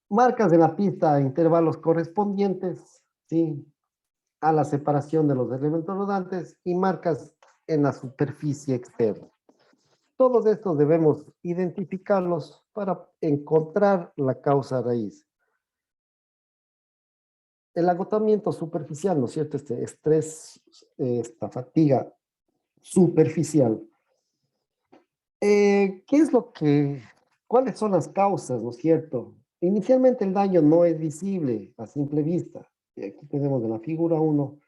Marcas de la pista a intervalos correspondientes, ¿sí? A la separación de los elementos rodantes y marcas en la superficie externa. Todos estos debemos identificarlos para encontrar la causa raíz. El agotamiento superficial, ¿no es cierto? Este estrés, esta fatiga superficial. ¿Qué es lo que, cuáles son las causas, ¿no es cierto? Inicialmente el daño no es visible a simple vista. Aquí tenemos en la figura 1,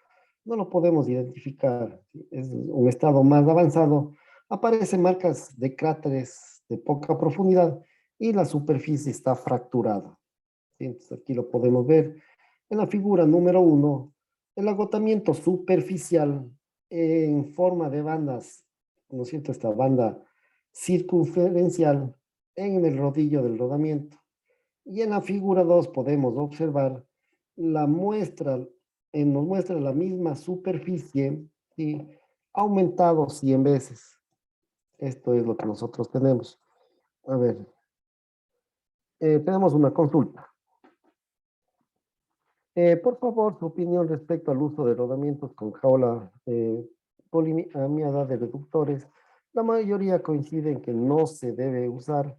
no lo podemos identificar. Es un estado más avanzado. Aparecen marcas de cráteres de poca profundidad y la superficie está fracturada. ¿Sí? Entonces aquí lo podemos ver. En la figura número 1, el agotamiento superficial en forma de bandas, ¿no es cierto? Esta banda circunferencial en el rodillo del rodamiento. Y en la figura 2 podemos observar la muestra, nos muestra la misma superficie, ¿sí? Aumentado 100 veces. Esto es lo que nosotros tenemos. A ver, tenemos una consulta. Por favor, su opinión respecto al uso de rodamientos con jaula poliamiada de reductores. La mayoría coincide en que no se debe usar,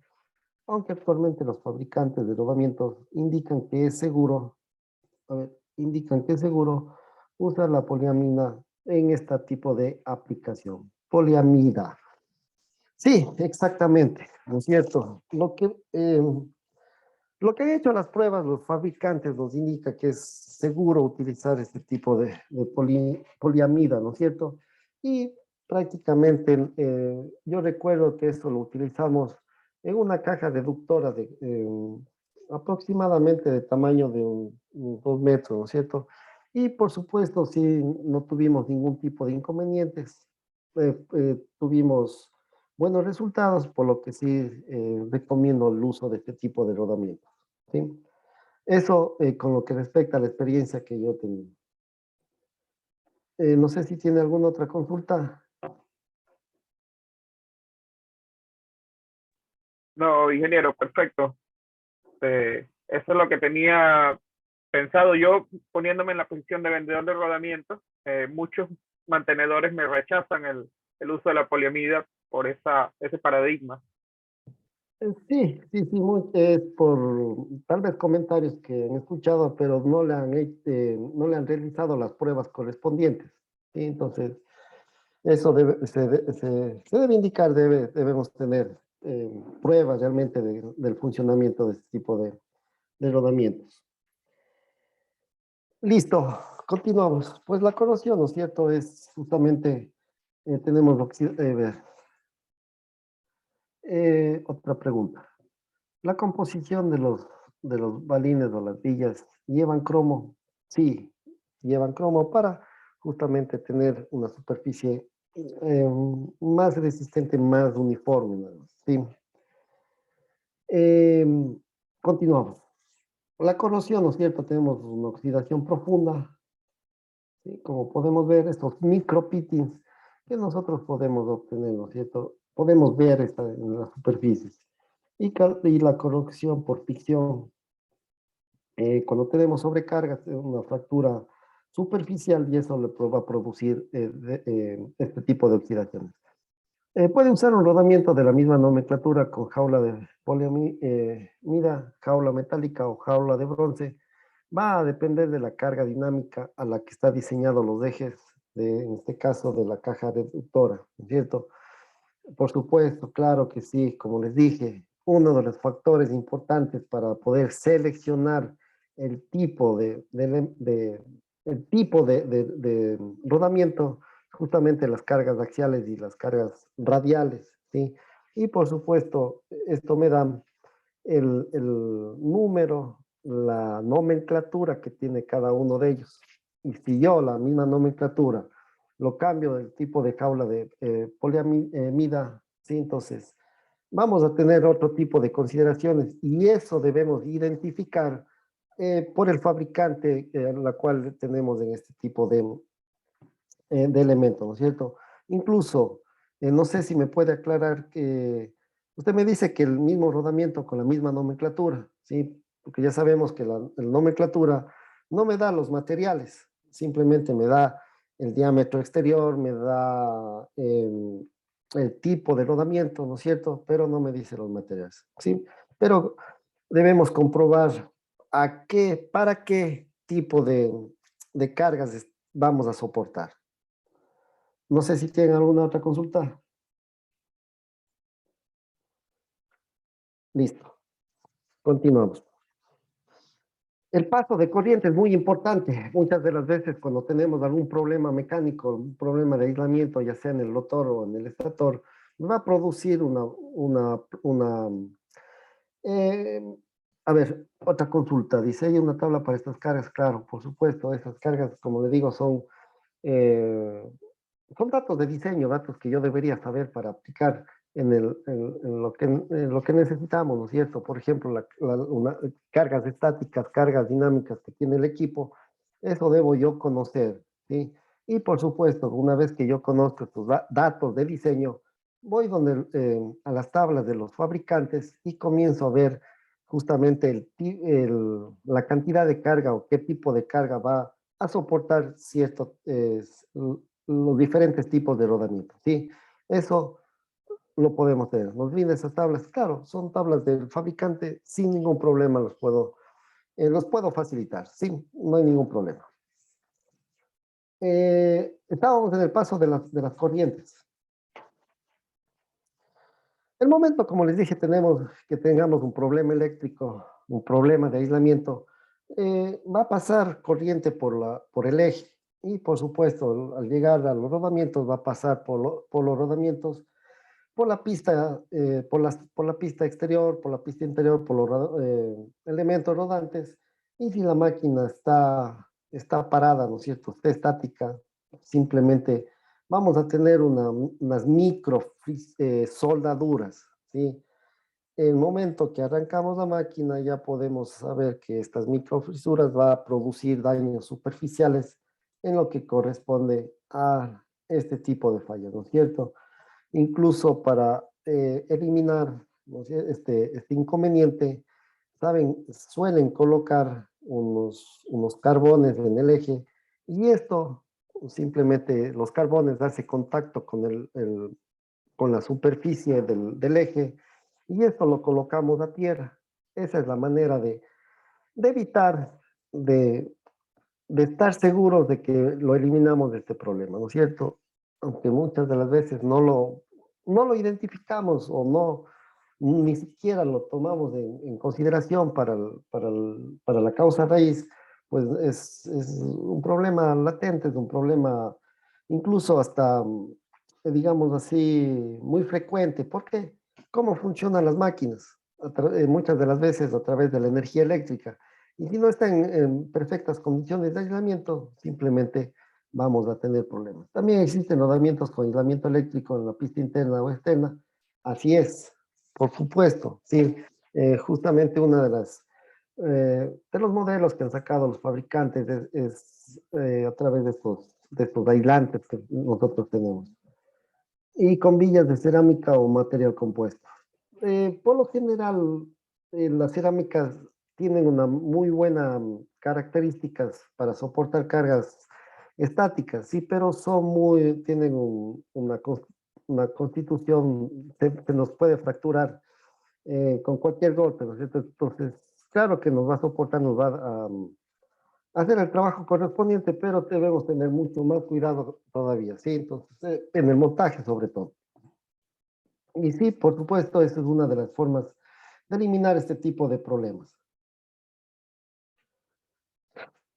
aunque actualmente los fabricantes de rodamientos indican que es seguro, indican que es seguro usar la poliamida en este tipo de aplicación. Poliamida. Sí, exactamente, ¿no es cierto? Lo que han hecho las pruebas, los fabricantes nos indica que es seguro utilizar este tipo de poliamida, ¿no es cierto? Y prácticamente yo recuerdo que esto lo utilizamos en una caja reductora de aproximadamente de tamaño de 2 metros, ¿no es cierto? Y por supuesto, sí, no tuvimos ningún tipo de inconvenientes. Tuvimos buenos resultados, por lo que sí recomiendo el uso de este tipo de rodamientos. ¿Sí? Eso con lo que respecta a la experiencia que yo tenía. No sé si tiene alguna otra consulta. No, ingeniero, perfecto. Eso es lo que tenía pensado yo, poniéndome en la posición de vendedor de rodamientos. Muchos mantenedores me rechazan el uso de la poliamida por ese paradigma. Sí, es por tal vez comentarios que han escuchado, pero no le han realizado las pruebas correspondientes. ¿Sí? Entonces, eso se debe indicar, debemos tener pruebas realmente del funcionamiento de este tipo de rodamientos. Listo, continuamos. Pues la corrosión, ¿no es cierto? Es justamente, tenemos otra pregunta. ¿La composición de los balines o las villas llevan cromo? Sí, llevan cromo para justamente tener una superficie más resistente, más uniforme, ¿no? Sí. Continuamos. La corrosión, ¿no es cierto? Tenemos una oxidación profunda, ¿sí? Como podemos ver, estos micropittings que nosotros podemos obtener, ¿no es cierto? Podemos ver en las superficies. Y la corrosión por fricción, cuando tenemos sobrecarga, una fractura superficial y eso le va a producir este tipo de oxidaciones. Puede usar un rodamiento de la misma nomenclatura con jaula de poliamida, jaula metálica o jaula de bronce. Va a depender de la carga dinámica a la que está diseñado los ejes, en este caso de la caja reductora, ¿no es cierto? Por supuesto, claro que sí, como les dije, uno de los factores importantes para poder seleccionar el tipo el tipo de rodamiento, justamente las cargas axiales y las cargas radiales, ¿sí? Y por supuesto, esto me da el número, la nomenclatura que tiene cada uno de ellos. Y si yo la misma nomenclatura lo cambio del tipo de jaula de poliamida, ¿sí? Entonces vamos a tener otro tipo de consideraciones y eso debemos identificar por el fabricante la cual tenemos en este tipo de elementos, ¿no es cierto? Incluso, no sé si me puede aclarar que usted me dice que el mismo rodamiento con la misma nomenclatura, ¿sí? Porque ya sabemos que la nomenclatura no me da los materiales, simplemente me da el diámetro exterior, me da el tipo de rodamiento, ¿no es cierto? Pero no me dice los materiales, ¿sí? Pero debemos comprobar para qué tipo de cargas vamos a soportar. No sé si tienen alguna otra consulta. Listo, continuamos. El paso de corriente es muy importante. Muchas de las veces cuando tenemos algún problema mecánico, un problema de aislamiento, ya sea en el rotor o en el estator, nos va a producir eh, a ver, otra consulta. Dice, ¿hay una tabla para estas cargas? Claro, por supuesto, esas cargas, como le digo, eh, son datos de diseño, datos que yo debería saber para aplicar en lo que necesitamos, ¿no es cierto? Por ejemplo, cargas estáticas, cargas dinámicas que tiene el equipo, eso debo yo conocer, ¿sí? Y por supuesto, una vez que yo conozco estos datos de diseño, voy a las tablas de los fabricantes y comienzo a ver justamente la cantidad de carga o qué tipo de carga va a soportar los diferentes tipos de rodamiento, ¿sí? Eso lo podemos tener. Nos vienen esas tablas, claro, son tablas del fabricante, sin ningún problema los puedo facilitar, sí, no hay ningún problema. Estábamos en el paso de las corrientes. El momento, como les dije, tengamos un problema eléctrico, un problema de aislamiento, va a pasar corriente por el eje y por supuesto al llegar a los rodamientos va a pasar por los rodamientos, por la pista, por la pista exterior, por la pista interior, por los elementos rodantes y si la máquina está parada, ¿no es cierto? Está estática, simplemente vamos a tener unas micro soldaduras, ¿sí? El momento que arrancamos la máquina ya podemos saber que estas microfisuras va a producir daños superficiales en lo que corresponde a este tipo de fallas, ¿no es cierto? Incluso para eliminar, ¿no es cierto?, este inconveniente, saben, suelen colocar unos carbones en el eje y esto simplemente los carbones hace contacto con la superficie del eje y esto lo colocamos a tierra. Esa es la manera de evitar, de, de estar seguros de que lo eliminamos de este problema, ¿no es cierto? Aunque muchas de las veces no lo identificamos o ni siquiera lo tomamos en consideración para la causa raíz, pues es un problema latente, es un problema incluso hasta, digamos así, muy frecuente. ¿Por qué? ¿Cómo funcionan las máquinas? Muchas de las veces a través de la energía eléctrica. Y si no están en perfectas condiciones de aislamiento, simplemente vamos a tener problemas. También existen rodamientos con aislamiento eléctrico en la pista interna o externa. Así es, por supuesto, sí. Justamente una de los modelos que han sacado los fabricantes es a través de estos aislantes que nosotros tenemos. Y con villas de cerámica o material compuesto. Por lo general, las cerámicas tienen una muy buena características para soportar cargas estáticas, sí, pero tienen una constitución, se nos puede fracturar con cualquier golpe, ¿no es cierto? Entonces, claro que nos va a soportar, nos va a hacer el trabajo correspondiente, pero debemos tener mucho más cuidado todavía, ¿sí? Entonces, en el montaje sobre todo. Y sí, por supuesto, esa es una de las formas de eliminar este tipo de problemas.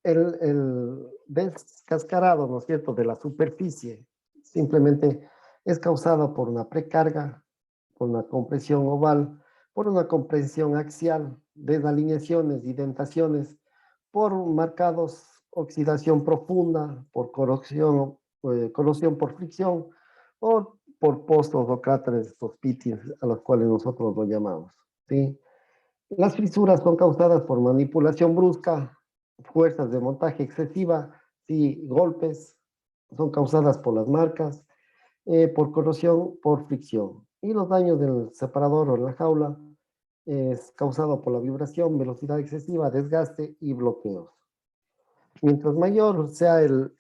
El descascarado, ¿no es cierto?, de la superficie simplemente es causado por una precarga, por una compresión oval, por una compresión axial, desalineaciones y dentaciones, por marcados oxidación profunda, por corrosión por fricción o por pozos o cráteres, estos pitings a los cuales nosotros lo llamamos, ¿sí? Las fisuras son causadas por manipulación brusca, fuerzas de montaje excesiva, sí, golpes, son causadas por las marcas, por corrosión, por fricción. Y los daños del separador o la jaula es causado por la vibración, velocidad excesiva, desgaste y bloqueos. Mientras mayor sea el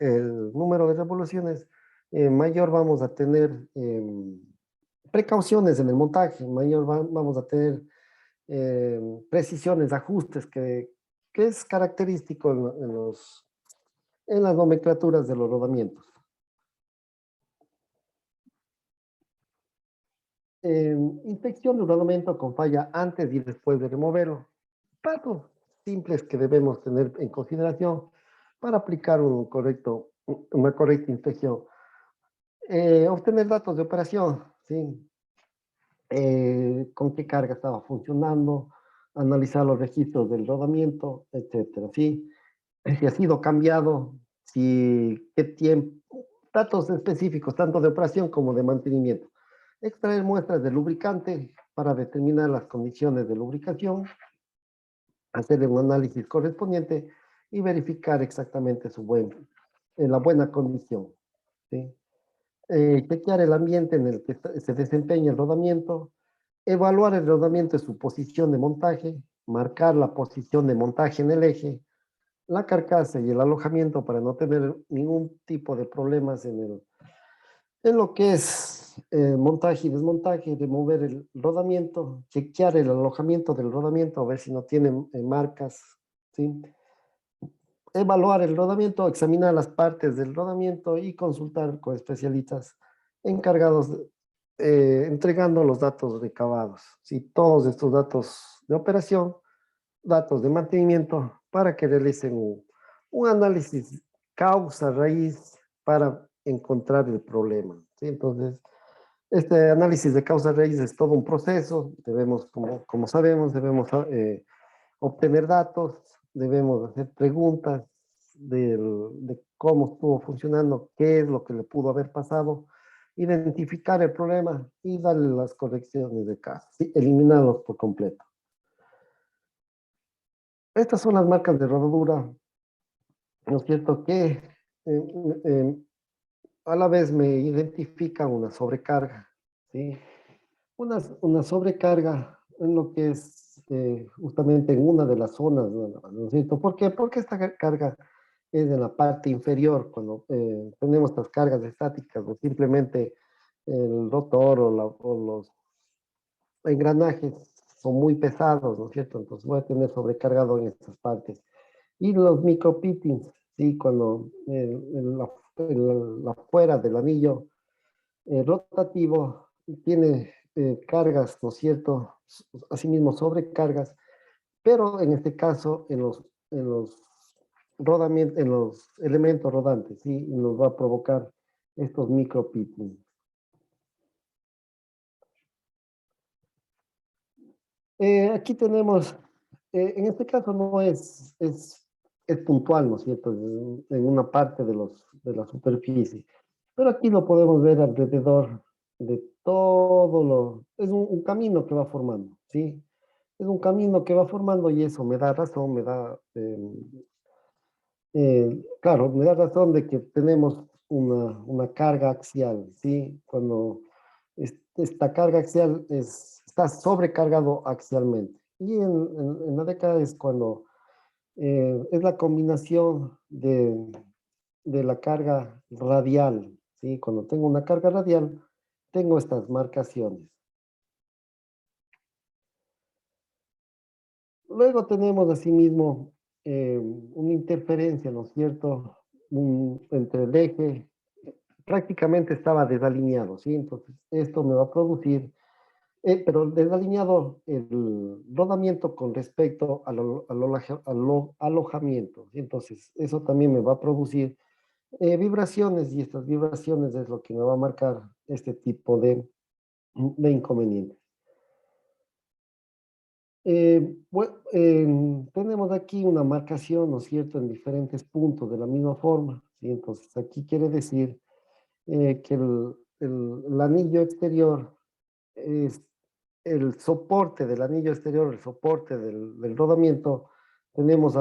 número de revoluciones, mayor vamos a tener precauciones en el montaje, mayor vamos a tener precisiones, ajustes, que es característico en las nomenclaturas de los rodamientos. Inspección de un rodamiento con falla antes y después de removerlo. Pasos simples que debemos tener en consideración para aplicar una correcta inspección. Obtener datos de operación, ¿sí? Con qué carga estaba funcionando, analizar los registros del rodamiento, etcétera, ¿sí? Si ha sido cambiado, si qué tiempo, datos específicos, tanto de operación como de mantenimiento. Extraer muestras de lubricante para determinar las condiciones de lubricación, hacer un análisis correspondiente y verificar exactamente la buena condición, ¿sí? Chequear el ambiente en el que se desempeña el rodamiento, evaluar el rodamiento en su posición de montaje, marcar la posición de montaje en el eje, la carcasa y el alojamiento para no tener ningún tipo de problemas en lo que es montaje y desmontaje, remover el rodamiento, chequear el alojamiento del rodamiento, a ver si no tiene marcas, ¿sí? Evaluar el rodamiento, examinar las partes del rodamiento y consultar con especialistas encargados entregando los datos recabados, ¿sí? Todos estos datos de operación, datos de mantenimiento, para que realicen un análisis causa raíz para encontrar el problema, ¿sí? Entonces, este análisis de causa raíz es todo un proceso, debemos, como sabemos, debemos obtener datos, debemos hacer preguntas de cómo estuvo funcionando, qué es lo que le pudo haber pasado, identificar el problema y darle las correcciones de caso, ¿sí? Eliminarlos por completo. Estas son las marcas de rodadura, ¿no es cierto? Que eh, eh, a la vez me identifican una sobrecarga, ¿sí? Una sobrecarga en lo que es justamente en una de las zonas, ¿no es cierto? ¿Por qué? Porque esta carga es en la parte inferior, cuando tenemos estas cargas estáticas, o simplemente el rotor o los engranajes son muy pesados, ¿no es cierto? Entonces voy a tener sobrecargado en estas partes. Y los micropittings, ¿sí? Cuando la fuera del anillo rotativo tiene cargas, ¿no es cierto? Asimismo sobrecargas, pero en este caso en los rodamientos, en los elementos rodantes, ¿sí? Y nos va a provocar estos micropittings. Aquí tenemos, en este caso no es puntual, ¿no es cierto? En una parte de la superficie, pero aquí lo podemos ver alrededor de es un camino que va formando, ¿sí? Es un camino que va formando y eso me da razón, claro, me da razón de que tenemos una carga axial, ¿sí? Cuando esta carga axial está sobrecargado axialmente. Y en la década es cuando es la combinación de la carga radial, ¿sí? Cuando tengo una carga radial, tengo estas marcaciones. Luego tenemos asimismo una interferencia, ¿no es cierto? Entre el eje, prácticamente estaba desalineado, ¿sí? Entonces, esto me va a producir Pero desalineado el rodamiento con respecto al alojamiento. Entonces, eso también me va a producir vibraciones y estas vibraciones es lo que me va a marcar este tipo de inconvenientes. Tenemos aquí una marcación, ¿no es cierto?, en diferentes puntos de la misma forma, ¿sí? Entonces, aquí quiere decir que el anillo exterior es el soporte del anillo exterior, el soporte del rodamiento, tenemos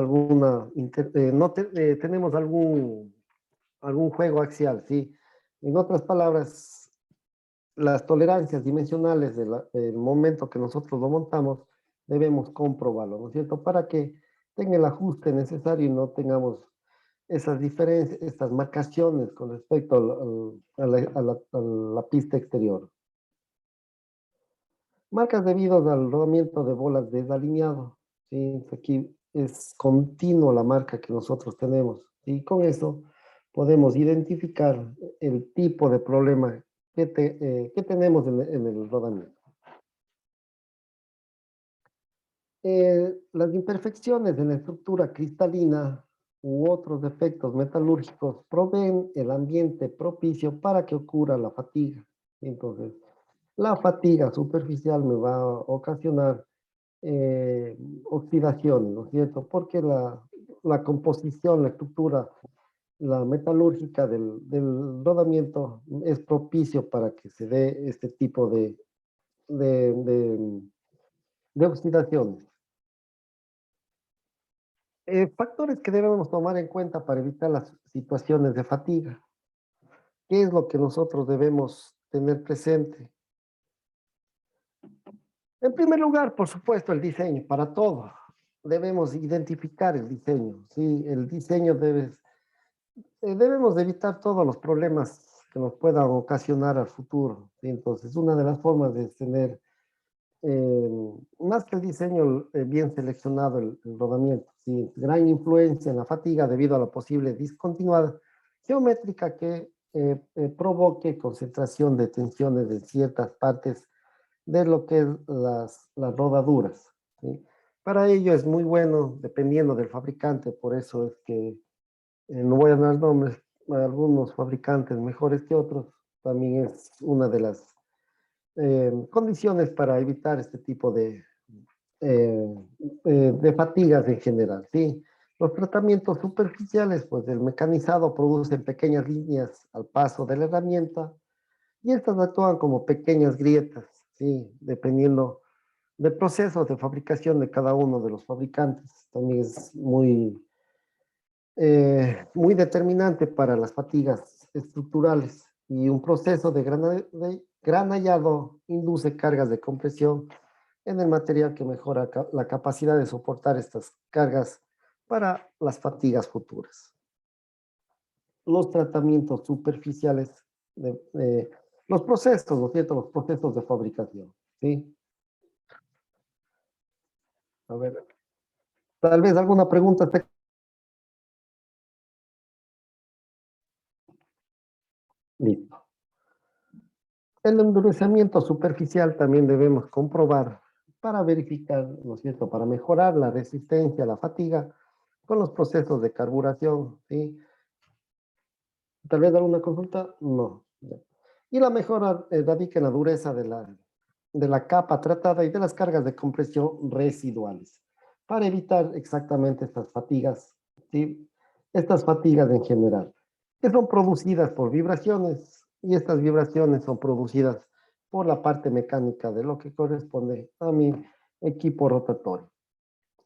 tenemos algún juego axial, ¿sí? En otras palabras, las tolerancias dimensionales del momento que nosotros lo montamos, debemos comprobarlo, ¿no es cierto? Para que tenga el ajuste necesario y no tengamos esas diferencias, estas marcaciones con respecto a la pista exterior. Marcas debidas al rodamiento de bolas desalineado, ¿sí? Aquí es continuo la marca que nosotros tenemos. Y con eso podemos identificar el tipo de problema que tenemos en el rodamiento. Las imperfecciones en la estructura cristalina u otros defectos metalúrgicos proveen el ambiente propicio para que ocurra la fatiga. Entonces, la fatiga superficial me va a ocasionar oxidación, ¿no es cierto? Porque la composición, la estructura, la metalúrgica del rodamiento es propicio para que se dé este tipo de, de, de oxidaciones. Factores que debemos tomar en cuenta para evitar las situaciones de fatiga. ¿Qué es lo que nosotros debemos tener presente? En primer lugar, por supuesto, el diseño, para todo. Debemos identificar el diseño, ¿sí? El diseño debemos de evitar todos los problemas que nos puedan ocasionar al futuro, ¿sí? Entonces, una de las formas de tener, eh, más que el diseño bien seleccionado, el rodamiento, ¿sí? Gran influencia en la fatiga debido a la posible discontinuidad geométrica que provoque concentración de tensiones de ciertas partes de lo que es las rodaduras, ¿sí? Para ello es muy bueno, dependiendo del fabricante, por eso es que no voy a dar nombres, algunos fabricantes mejores que otros, también es una de las condiciones para evitar este tipo eh, de fatigas en general, ¿sí? Los tratamientos superficiales, pues el mecanizado produce pequeñas líneas al paso de la herramienta y estas actúan como pequeñas grietas, ¿sí? Dependiendo del proceso de fabricación de cada uno de los fabricantes. También es muy determinante para las fatigas estructurales y un proceso de granallado induce cargas de compresión en el material que mejora la capacidad de soportar estas cargas para las fatigas futuras. Los tratamientos superficiales, los procesos, ¿no es cierto? Los procesos de fabricación, ¿sí? A ver, tal vez alguna pregunta. Listo. El endurecimiento superficial también debemos comprobar para verificar, ¿no es cierto?, para mejorar la resistencia a la fatiga con los procesos de carburación, ¿sí? Tal vez alguna consulta, no. Y la mejora radica en la dureza de la capa tratada y de las cargas de compresión residuales, para evitar exactamente estas fatigas, ¿sí? Estas fatigas en general, que son producidas por vibraciones, y estas vibraciones son producidas por la parte mecánica de lo que corresponde a mi equipo rotatorio.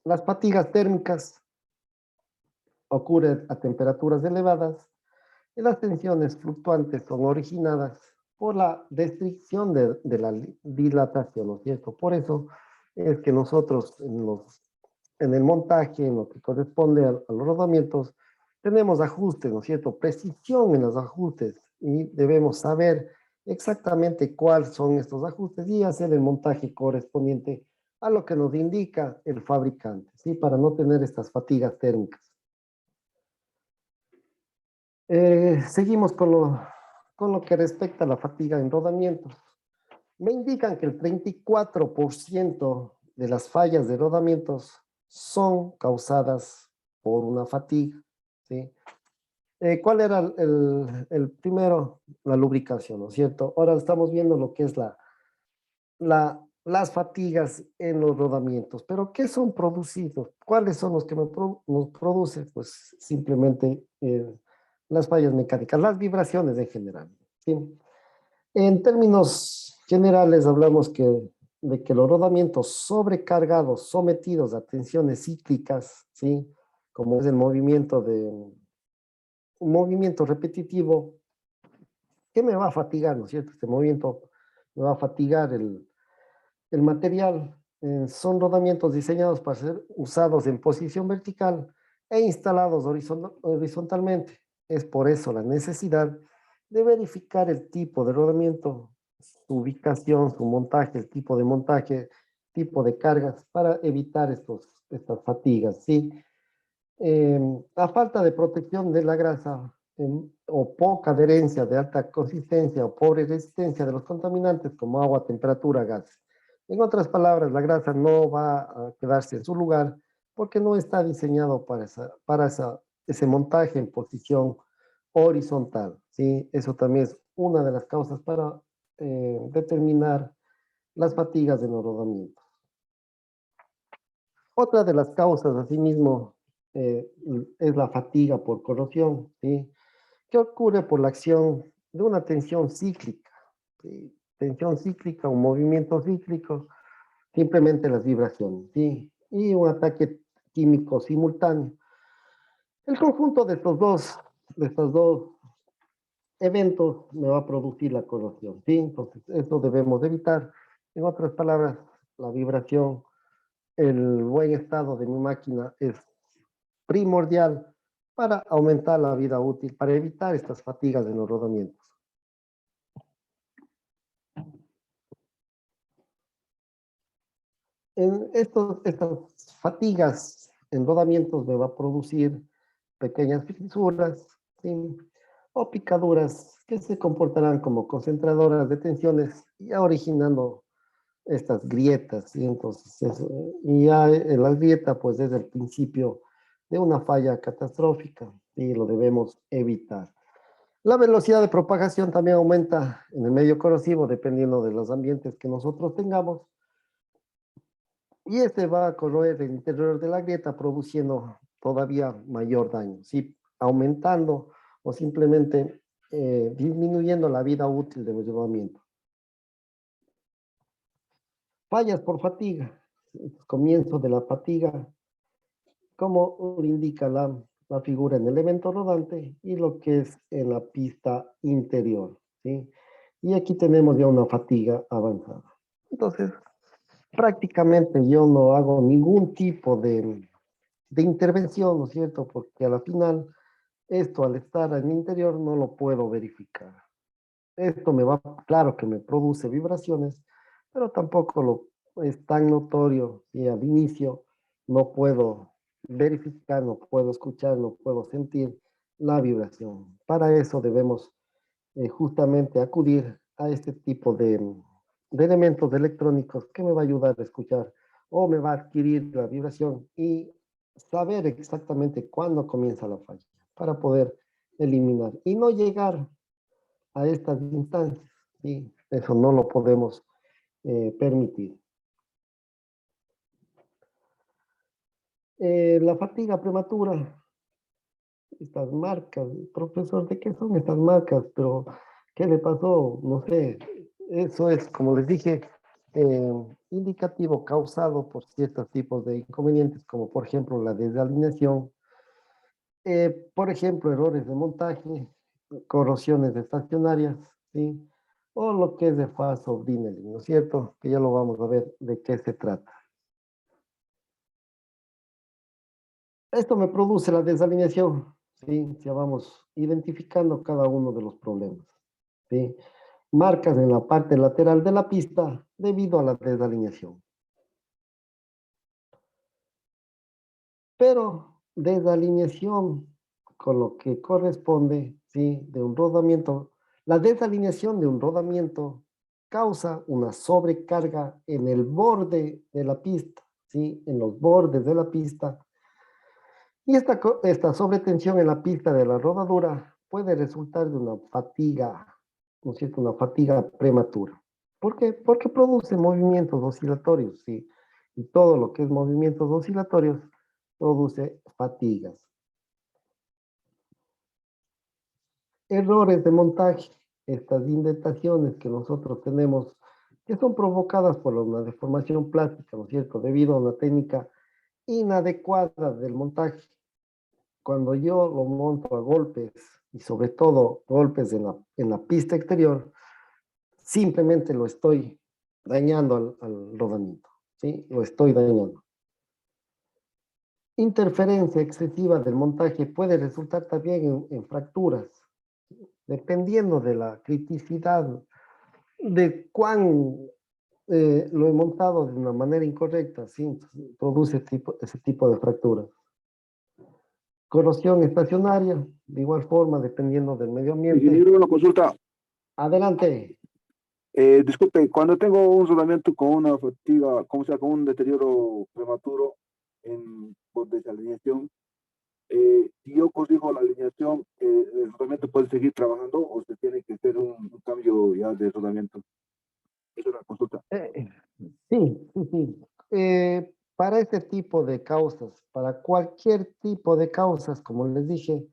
Las fatigas térmicas ocurren a temperaturas elevadas y las tensiones fluctuantes son originadas por la restricción de la dilatación, ¿no es cierto? Por eso es que nosotros en el montaje, en lo que corresponde a los rodamientos, tenemos ajustes, ¿no es cierto? Precisión en los ajustes y debemos saber exactamente cuáles son estos ajustes y hacer el montaje correspondiente a lo que nos indica el fabricante, ¿sí? Para no tener estas fatigas térmicas. Seguimos con lo que respecta a la fatiga en rodamientos. Me indican que el 34% de las fallas de rodamientos son causadas por una fatiga, ¿sí? ¿Cuál era el primero? La lubricación, ¿no es cierto? Ahora estamos viendo lo que es las fatigas en los rodamientos, pero ¿qué son producidos? ¿Cuáles son los que nos producen? Pues simplemente las fallas mecánicas, las vibraciones en general, ¿sí? En términos generales hablamos de que los rodamientos sobrecargados, sometidos a tensiones cíclicas, ¿sí? Como es el movimiento un movimiento repetitivo, ¿qué me va a fatigar, no es cierto? Este movimiento me va a fatigar el material. Son rodamientos diseñados para ser usados en posición vertical e instalados horizontalmente. Es por eso la necesidad de verificar el tipo de rodamiento, su ubicación, su montaje, el tipo de montaje, tipo de cargas, para evitar estas fatigas, ¿sí? La falta de protección de la grasa o poca adherencia de alta consistencia o pobre resistencia de los contaminantes como agua, temperatura, gas. En otras palabras, la grasa no va a quedarse en su lugar porque no está diseñado para ese montaje en posición horizontal, ¿sí? Eso también es una de las causas para determinar las fatigas de los rodamientos. Otra de las causas, asimismo, eh, es la fatiga por corrosión, ¿sí? ¿Qué ocurre por la acción de una tensión cíclica? ¿Sí? Tensión cíclica, un movimiento cíclico, simplemente las vibraciones, ¿sí? Y un ataque químico simultáneo. El conjunto de estos dos eventos me va a producir la corrosión, ¿sí? Entonces, eso debemos evitar. En otras palabras, la vibración, el buen estado de mi máquina es primordial para aumentar la vida útil, para evitar estas fatigas en los rodamientos. Estas fatigas en rodamientos me va a producir pequeñas fisuras, ¿sí? O picaduras que se comportarán como concentradoras de tensiones, ya originando estas grietas, ¿sí? Entonces, y ya la grieta pues es el principio de una falla catastrófica y lo debemos evitar. La velocidad de propagación también aumenta en el medio corrosivo dependiendo de los ambientes que nosotros tengamos y este va a corroer el interior de la grieta produciendo todavía mayor daño, ¿sí? Aumentando o simplemente disminuyendo la vida útil del rodamiento. Fallas por fatiga, comienzo de la fatiga, como indica la figura en el evento rodante y lo que es en la pista interior, ¿sí? Y aquí tenemos ya una fatiga avanzada. Entonces, prácticamente yo no hago ningún tipo de intervención, ¿no es cierto? Porque a la final, esto al estar en mi interior no lo puedo verificar. Esto claro que me produce vibraciones, pero tampoco es tan notorio y al inicio no puedo verificar, no puedo escuchar, no puedo sentir la vibración. Para eso debemos justamente acudir a este tipo de elementos electrónicos que me va a ayudar a escuchar o me va a adquirir la vibración y saber exactamente cuándo comienza la falla para poder eliminar y no llegar a estas instancias. ¿Sí? Eso no lo podemos permitir. La fatiga prematura, estas marcas, profesor, ¿de qué son estas marcas? Pero, ¿qué le pasó? No sé. Eso es, como les dije, indicativo causado por ciertos tipos de inconvenientes, como por ejemplo la desalineación, por ejemplo, errores de montaje, corrosiones estacionarias, ¿sí? O lo que es de fast of Dinelli, ¿no es cierto? Que ya lo vamos a ver de qué se trata. Esto me produce la desalineación, ¿sí? Ya vamos identificando cada uno de los problemas, ¿sí? Marcas en la parte lateral de la pista debido a la desalineación. Pero desalineación con lo que corresponde, ¿sí? De un rodamiento, la desalineación de un rodamiento causa una sobrecarga en el borde de la pista, ¿sí? En los bordes de la pista. Y esta sobretensión en la pista de la rodadura puede resultar de una fatiga, ¿no es cierto? Una fatiga prematura. ¿Por qué? Porque produce movimientos oscilatorios, ¿sí? Y todo lo que es movimientos oscilatorios produce fatigas. Errores de montaje, estas indentaciones que nosotros tenemos, que son provocadas por una deformación plástica, ¿no es cierto? Debido a una técnica inadecuada del montaje. Cuando yo lo monto a golpes, y sobre todo golpes en la pista exterior, simplemente lo estoy dañando al rodamiento, ¿sí? Lo estoy dañando. Interferencia excesiva del montaje puede resultar también en fracturas, dependiendo de la criticidad, de cuán lo he montado de una manera incorrecta, ¿sí? Entonces, produce ese tipo de fracturas. Corrosión estacionaria, de igual forma, dependiendo del medio ambiente. Ingeniero, una consulta. Adelante. Disculpe, cuando tengo un rodamiento con una fatiga, como sea, con un deterioro prematuro por desalineación, si yo corrijo la alineación, ¿el rodamiento puede seguir trabajando o se tiene que hacer un cambio ya de rodamiento? Esa es la consulta. Sí, sí, sí. Para este tipo de causas, para cualquier tipo de causas, como les dije,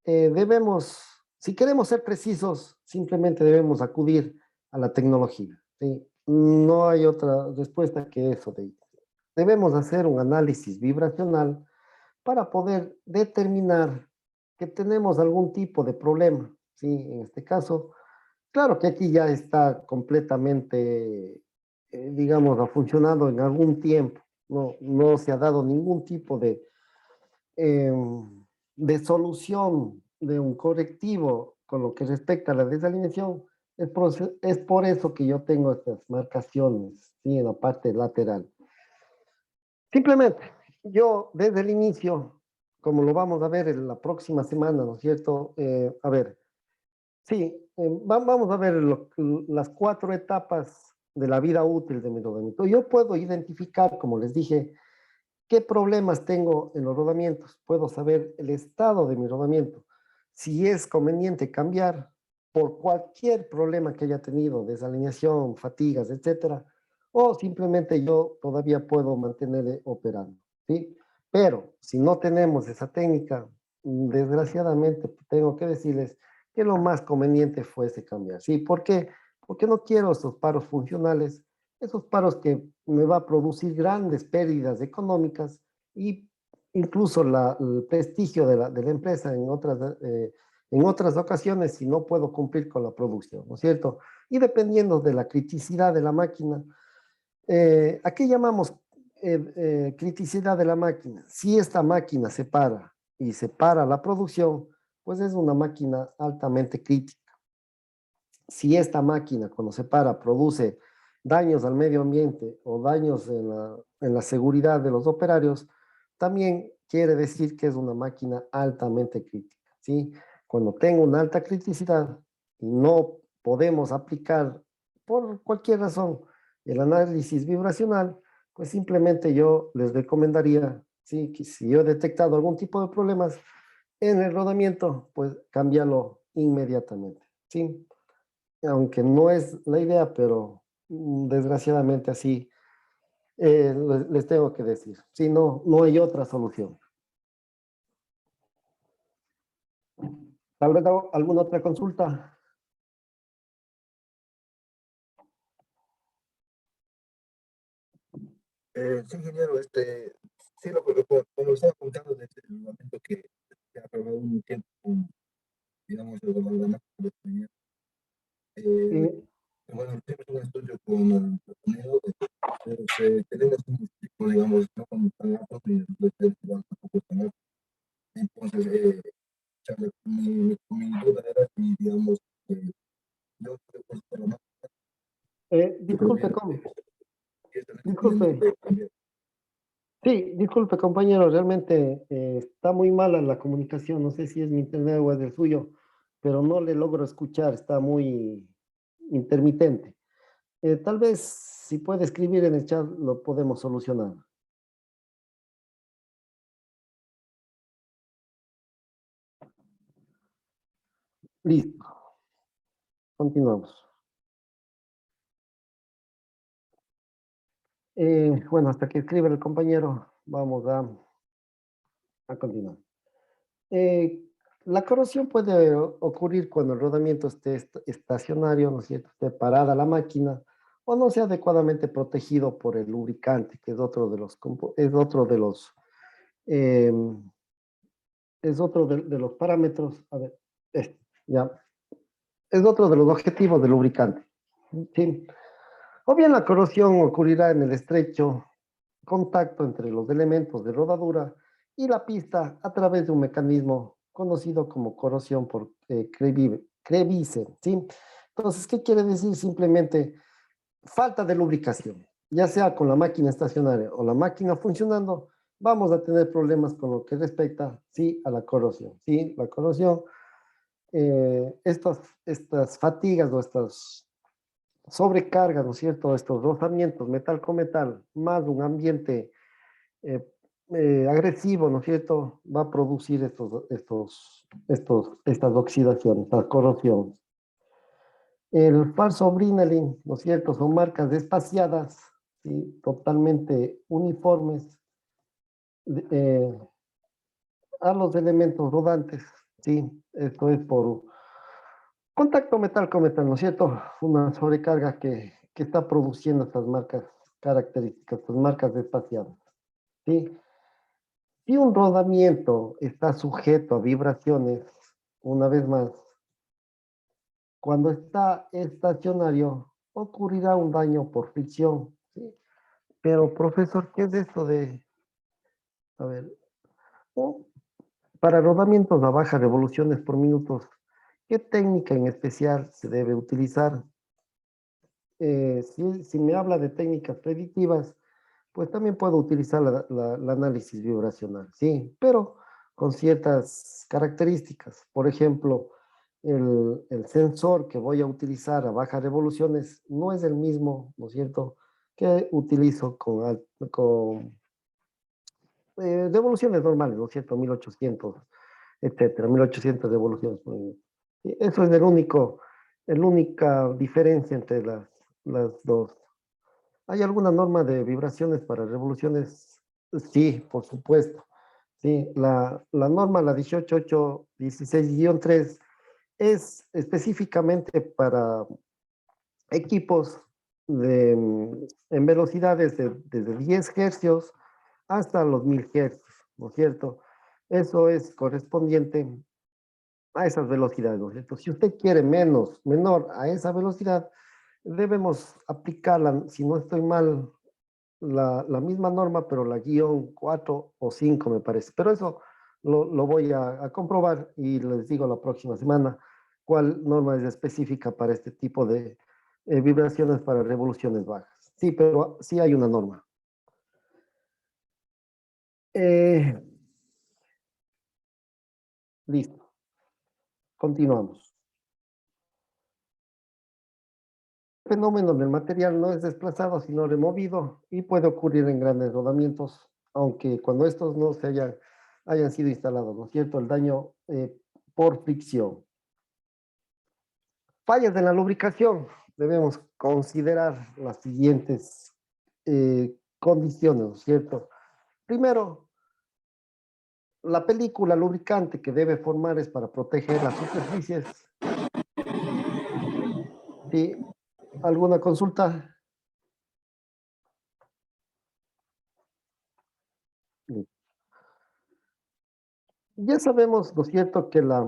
debemos, si queremos ser precisos, simplemente debemos acudir a la tecnología, ¿sí? No hay otra respuesta que eso de ahí. Debemos hacer un análisis vibracional para poder determinar que tenemos algún tipo de problema, ¿sí? En este caso, claro que aquí ya está completamente, digamos, ha funcionado en algún tiempo, no se ha dado ningún tipo eh, de solución, de un correctivo con lo que respecta a la desalineación. Es por eso que yo tengo estas marcaciones, ¿sí? En la parte lateral. Simplemente, yo desde el inicio, como lo vamos a ver en la próxima semana, ¿no es cierto? A ver, sí, vamos a ver las 4 etapas de la vida útil de mi rodamiento. Yo puedo identificar, como les dije, qué problemas tengo en los rodamientos. Puedo saber el estado de mi rodamiento. Si es conveniente cambiar por cualquier problema que haya tenido, desalineación, fatigas, etcétera, o simplemente yo todavía puedo mantener operando, ¿sí? Pero si no tenemos esa técnica, desgraciadamente tengo que decirles que lo más conveniente fuese cambiar, ¿sí? ¿Por qué? Porque no quiero esos paros funcionales, esos paros que me va a producir grandes pérdidas económicas y incluso el prestigio de la empresa en otras ocasiones si no puedo cumplir con la producción, ¿no es cierto? Y dependiendo de la criticidad de la máquina, ¿a qué llamamos criticidad de la máquina? Si esta máquina se para y se para la producción, pues es una máquina altamente crítica. Si esta máquina cuando se para produce daños al medio ambiente o daños en la seguridad de los operarios, también quiere decir que es una máquina altamente crítica, ¿sí? Cuando tengo una alta criticidad y no podemos aplicar por cualquier razón el análisis vibracional, pues simplemente yo les recomendaría, ¿sí? Que si yo he detectado algún tipo de problemas en el rodamiento, pues cambiarlo inmediatamente, ¿sí? Aunque no es la idea, pero desgraciadamente así les tengo que decir. Si no, no hay otra solución. Tal vez alguna otra consulta. Sí, ingeniero, sí, como lo estaba contando desde el momento que se ha aprobado un tiempo, digamos, el gobernador de España, eh, Eh, bueno, hicimos un estudio con el contenido, pero tenemos un tipo, digamos, no como tan alto y los precios igual tampoco tan alto. Entonces, mi duda era si, digamos, yo creo que por lo menos yo disculpe, viendo que esta necesidad disculpe. no puede cambiar. Sí, disculpe, compañero, realmente está muy mala la comunicación. No sé si es mi internet o es el suyo, pero no le logro escuchar, está muy intermitente. Tal vez si puede escribir en el chat lo podemos solucionar. Listo, continuamos. Bueno, hasta que escriba el compañero, vamos a continuar. La corrosión puede ocurrir cuando el rodamiento esté estacionario, ¿no es cierto? Esté parada la máquina o no sea adecuadamente protegido por el lubricante, que es otro de los, eh, es otro de los parámetros, a ver, ya, es otro de los objetivos del lubricante. ¿Sí? O bien la corrosión ocurrirá en el estrecho contacto entre los elementos de rodadura y la pista a través de un mecanismo conocido como corrosión por Krevise, ¿sí? Entonces, ¿qué quiere decir? Simplemente falta de lubricación, ya sea con la máquina estacionaria o la máquina funcionando, vamos a tener problemas con lo que respecta, sí, a la corrosión, ¿sí? La corrosión, estas fatigas o estas sobrecargas, ¿no es cierto? Estos rozamientos metal con metal, más un ambiente eh, agresivo, ¿no es cierto? Va a producir estas oxidaciones, estas corrosiones. El falso Brinelin, ¿no es cierto? Son marcas espaciadas, ¿sí? Totalmente uniformes eh, a los elementos rodantes, ¿sí? Esto es por contacto metal con metal, ¿no es cierto? Una sobrecarga que está produciendo estas marcas características, estas marcas espaciadas, ¿sí? Si un rodamiento está sujeto a vibraciones, una vez más, cuando está estacionario, ocurrirá un daño por fricción, ¿sí? Pero, profesor, ¿qué es esto de, a ver, oh, para rodamientos a bajas revoluciones por minuto, qué técnica en especial se debe utilizar? Si me habla de técnicas predictivas, pues también puedo utilizar el análisis vibracional, sí, pero con ciertas características. Por ejemplo, el sensor que voy a utilizar a bajas revoluciones no es el mismo, ¿no es cierto?, que utilizo con revoluciones normales, ¿no es cierto?, 1800, etcétera, 1800 revoluciones por minuto. Y eso es la única diferencia entre las dos. ¿Hay alguna norma de vibraciones para revoluciones? Sí, por supuesto. Sí, la norma, la 18816-3, es específicamente para equipos en velocidades desde 10 hercios hasta los 1000 hercios, ¿no es cierto? Eso es correspondiente a esas velocidades, ¿no es cierto? Si usted quiere menor a esa velocidad, debemos aplicarla, si no estoy mal, la misma norma, pero la guión 4 o 5 me parece. Pero eso lo voy a comprobar y les digo la próxima semana cuál norma es específica para este tipo de vibraciones para revoluciones bajas. Sí, pero sí hay una norma. Eh, Listo, continuamos. El fenómeno del material no es desplazado, sino removido y puede ocurrir en grandes rodamientos, aunque cuando estos no hayan sido instalados, ¿no es cierto? El daño por fricción. Fallas en la lubricación. Debemos considerar las siguientes condiciones, ¿no es cierto? Primero, la película lubricante que debe formar es para proteger las superficies. ¿Sí? ¿Alguna consulta? Ya sabemos, ¿no es cierto?, que la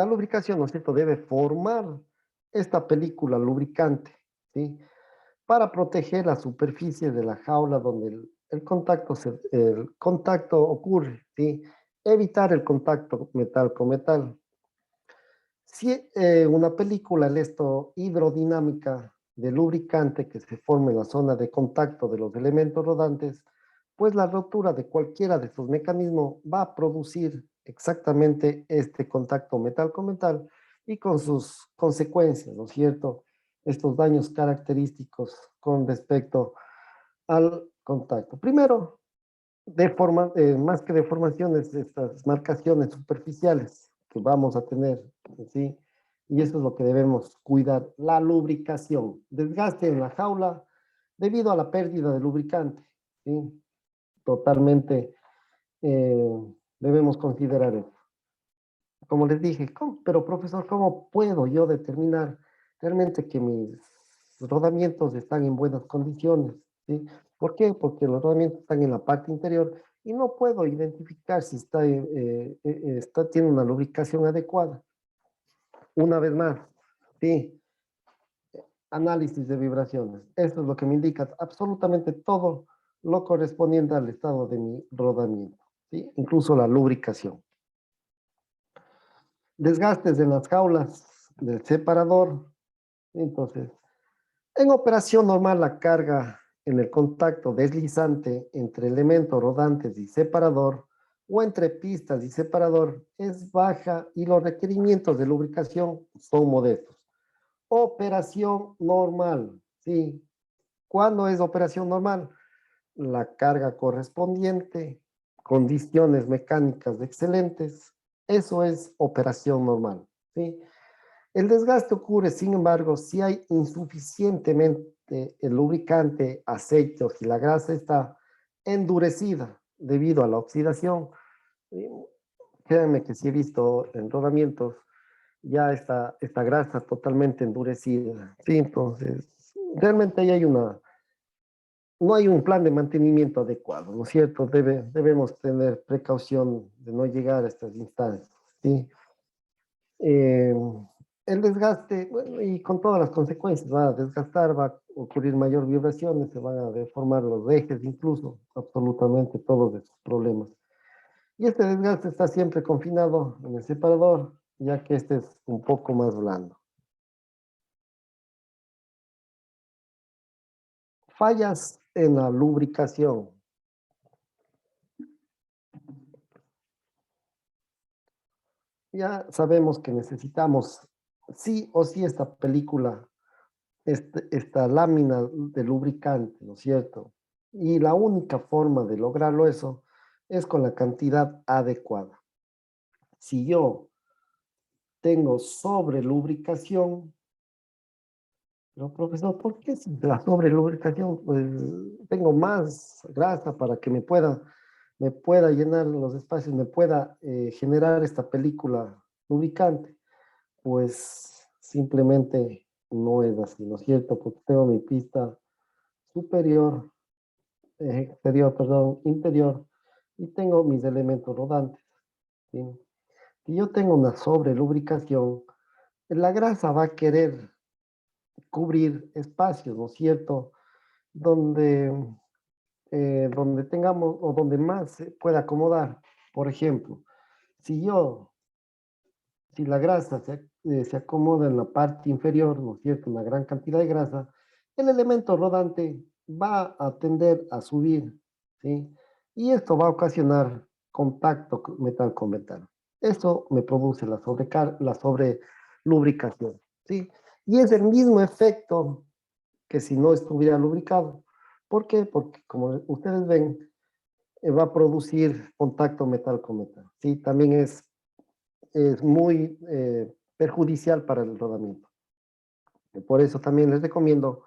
lubricación, ¿no es cierto?, debe formar esta película lubricante, ¿sí?, para proteger la superficie de la jaula donde el contacto ocurre, ¿sí? Evitar el contacto metal con metal. Si una película hidrodinámica de lubricante que se forma en la zona de contacto de los elementos rodantes, pues la rotura de cualquiera de estos mecanismos va a producir exactamente este contacto metal con metal y con sus consecuencias, ¿no es cierto? Estos daños característicos con respecto al contacto. Primero, más que deformaciones, estas marcaciones superficiales que vamos a tener, ¿sí? Y eso es lo que debemos cuidar, la lubricación, desgaste en la jaula debido a la pérdida de lubricante, ¿sí? Totalmente debemos considerar eso. Como les dije, pero profesor, ¿cómo puedo yo determinar realmente que mis rodamientos están en buenas condiciones? ¿Sí? ¿Por qué? Porque los rodamientos están en la parte interior y no puedo identificar si tiene una lubricación adecuada. Una vez más, sí, análisis de vibraciones. Eso es lo que me indica absolutamente todo lo correspondiente al estado de mi rodamiento, ¿sí? Incluso la lubricación. Desgastes en las jaulas del separador. Entonces, en operación normal, la carga en el contacto deslizante entre elementos rodantes y separador o entre pistas y separador es baja y los requerimientos de lubricación son modestos. Operación normal, ¿sí? ¿Cuándo es operación normal? La carga correspondiente, condiciones mecánicas excelentes, eso es operación normal, ¿sí? El desgaste ocurre, sin embargo, si hay insuficientemente el lubricante, aceite o si la grasa está endurecida debido a la oxidación. Y créanme que sí he visto en rodamientos ya esta grasa totalmente endurecida, ¿sí? Entonces, realmente ahí no hay un plan de mantenimiento adecuado, ¿no es cierto? Debemos tener precaución de no llegar a estas instancias, ¿sí? Eh, el desgaste, bueno, y con todas las consecuencias, va a desgastar, va a ocurrir mayor vibraciones, se van a deformar los ejes, incluso, absolutamente todos esos problemas. Y este desgaste está siempre confinado en el separador, ya que este es un poco más blando. Fallas en la lubricación. Ya sabemos que necesitamos sí o sí esta película, esta lámina de lubricante, ¿no es cierto? Y la única forma de lograrlo eso es con la cantidad adecuada. Si yo tengo sobre lubricación, pero profesor, ¿por qué si la sobre lubricación? Pues tengo más grasa para que me pueda llenar los espacios, me pueda generar esta película lubricante. Pues simplemente no es así, ¿no es cierto? Porque tengo mi pista superior, exterior, perdón, interior, y tengo mis elementos rodantes, ¿sí? Si yo tengo una sobrelubricación, la grasa va a querer cubrir espacios, ¿no es cierto? Donde, donde tengamos o donde más se pueda acomodar. Por ejemplo, si yo si la grasa se acomoda en la parte inferior, ¿no es cierto? Una gran cantidad de grasa, el elemento rodante va a tender a subir, ¿sí? Y esto va a ocasionar contacto metal con metal. Eso me produce la sobrelubricación, ¿sí? Y es el mismo efecto que si no estuviera lubricado. ¿Por qué? Porque como ustedes ven, va a producir contacto metal con metal, ¿sí? También es muy perjudicial para el rodamiento. Por eso también les recomiendo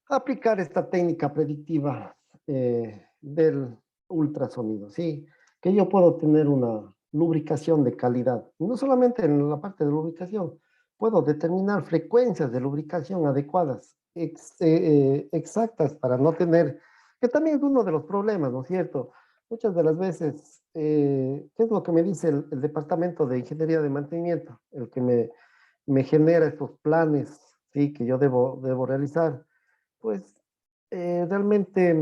aplicar esta técnica predictiva del ultrasonido, ¿sí? Que yo puedo tener una lubricación de calidad. Y no solamente en la parte de lubricación, puedo determinar frecuencias de lubricación adecuadas, exactas para no tener, que también es uno de los problemas, ¿no es cierto? Muchas de las veces, ¿qué es lo que me dice el Departamento de Ingeniería de Mantenimiento? El que me genera estos planes, ¿sí? Que yo debo realizar. Pues realmente,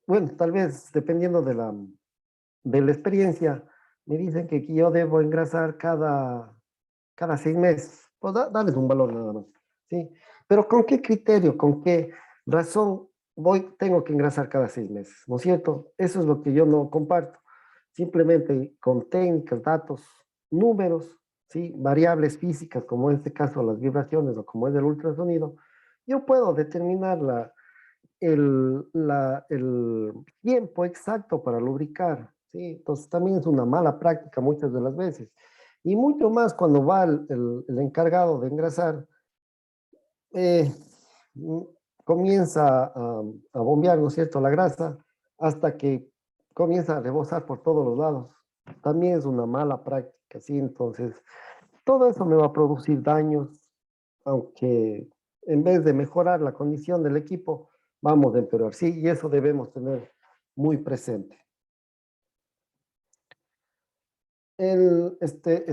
bueno, tal vez dependiendo de la experiencia, me dicen que yo debo engrasar cada 6 meses. Pues darles un valor nada más, ¿sí? Pero ¿con qué criterio, con qué razón tengo que engrasar cada 6 meses? ¿No es cierto? Eso es lo que yo no comparto. Simplemente con técnicas, datos, números, ¿sí? Variables físicas, como en este caso las vibraciones o como es el ultrasonido, yo puedo determinar el tiempo exacto para lubricar, ¿sí? Entonces también es una mala práctica muchas de las veces. Y mucho más cuando va el encargado de engrasar, eh, mm, comienza a bombear, ¿no es cierto?, la grasa hasta que comienza a rebosar por todos los lados. También es una mala práctica, ¿sí? Entonces, todo eso me va a producir daños, aunque en vez de mejorar la condición del equipo, vamos a empeorar, ¿sí? Y eso debemos tener muy presente. Este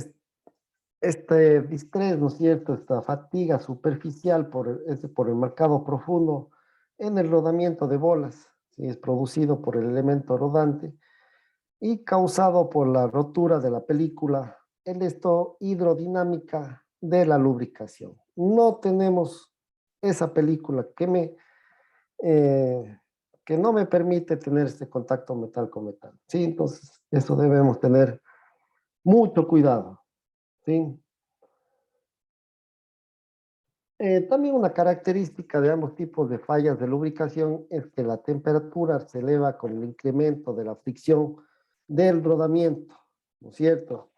distrés, ¿no es cierto? Esta fatiga superficial por el marcado profundo en el rodamiento de bolas, ¿sí? Es producido por el elemento rodante y causado por la rotura de la película hidrodinámica de la lubricación. No tenemos esa película eh, que no me permite tener este contacto metal con metal, ¿sí? Entonces, eso debemos tener mucho cuidado, ¿sí? También una característica de ambos tipos de fallas de lubricación es que la temperatura se eleva con el incremento de la fricción del rodamiento, ¿no es cierto?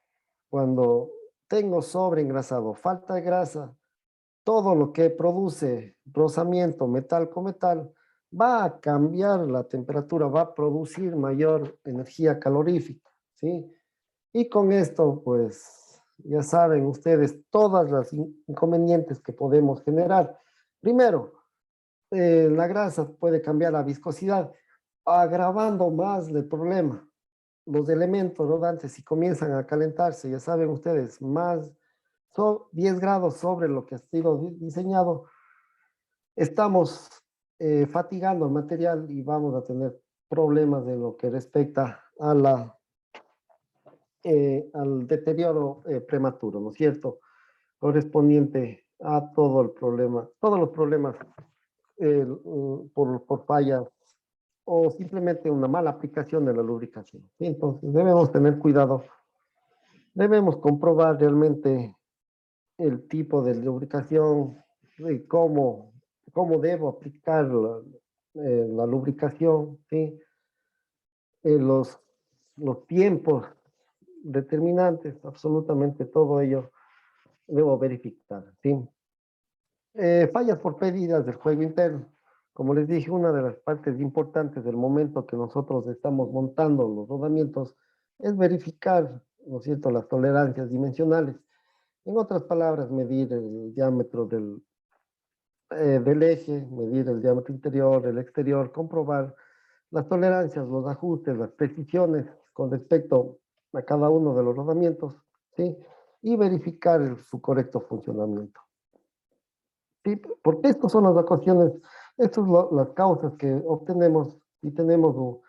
Cuando tengo sobreengrasado, falta de grasa, todo lo que produce rozamiento metal con metal va a cambiar la temperatura, va a producir mayor energía calorífica, ¿sí? Y con esto, pues, ya saben ustedes todas las inconvenientes que podemos generar. Primero, la grasa puede cambiar la viscosidad, agravando más el problema. Los elementos rodantes, si comienzan a calentarse, ya saben ustedes, más 10 grados sobre lo que ha sido diseñado, estamos fatigando el material y vamos a tener problemas en lo que respecta a al deterioro prematuro, ¿no es cierto? Correspondiente a todo el problema, todos los problemas por fallas o simplemente una mala aplicación de la lubricación, ¿sí? Entonces debemos tener cuidado, debemos comprobar realmente el tipo de lubricación y cómo debo aplicar la lubricación, ¿sí? Eh, los, los tiempos determinantes, absolutamente todo ello debo verificar, ¿sí? Fallas por pérdidas del juego interno. Como les dije, una de las partes importantes del momento que nosotros estamos montando los rodamientos es verificar, ¿no es cierto?, las tolerancias dimensionales. En otras palabras, medir el diámetro del eje, medir el diámetro interior, el exterior, comprobar las tolerancias, los ajustes, las precisiones con respecto a cada uno de los rodamientos, ¿sí? Y verificar su correcto funcionamiento. ¿Sí? Porque estas son las ecuaciones, estas son las causas que obtenemos si tenemos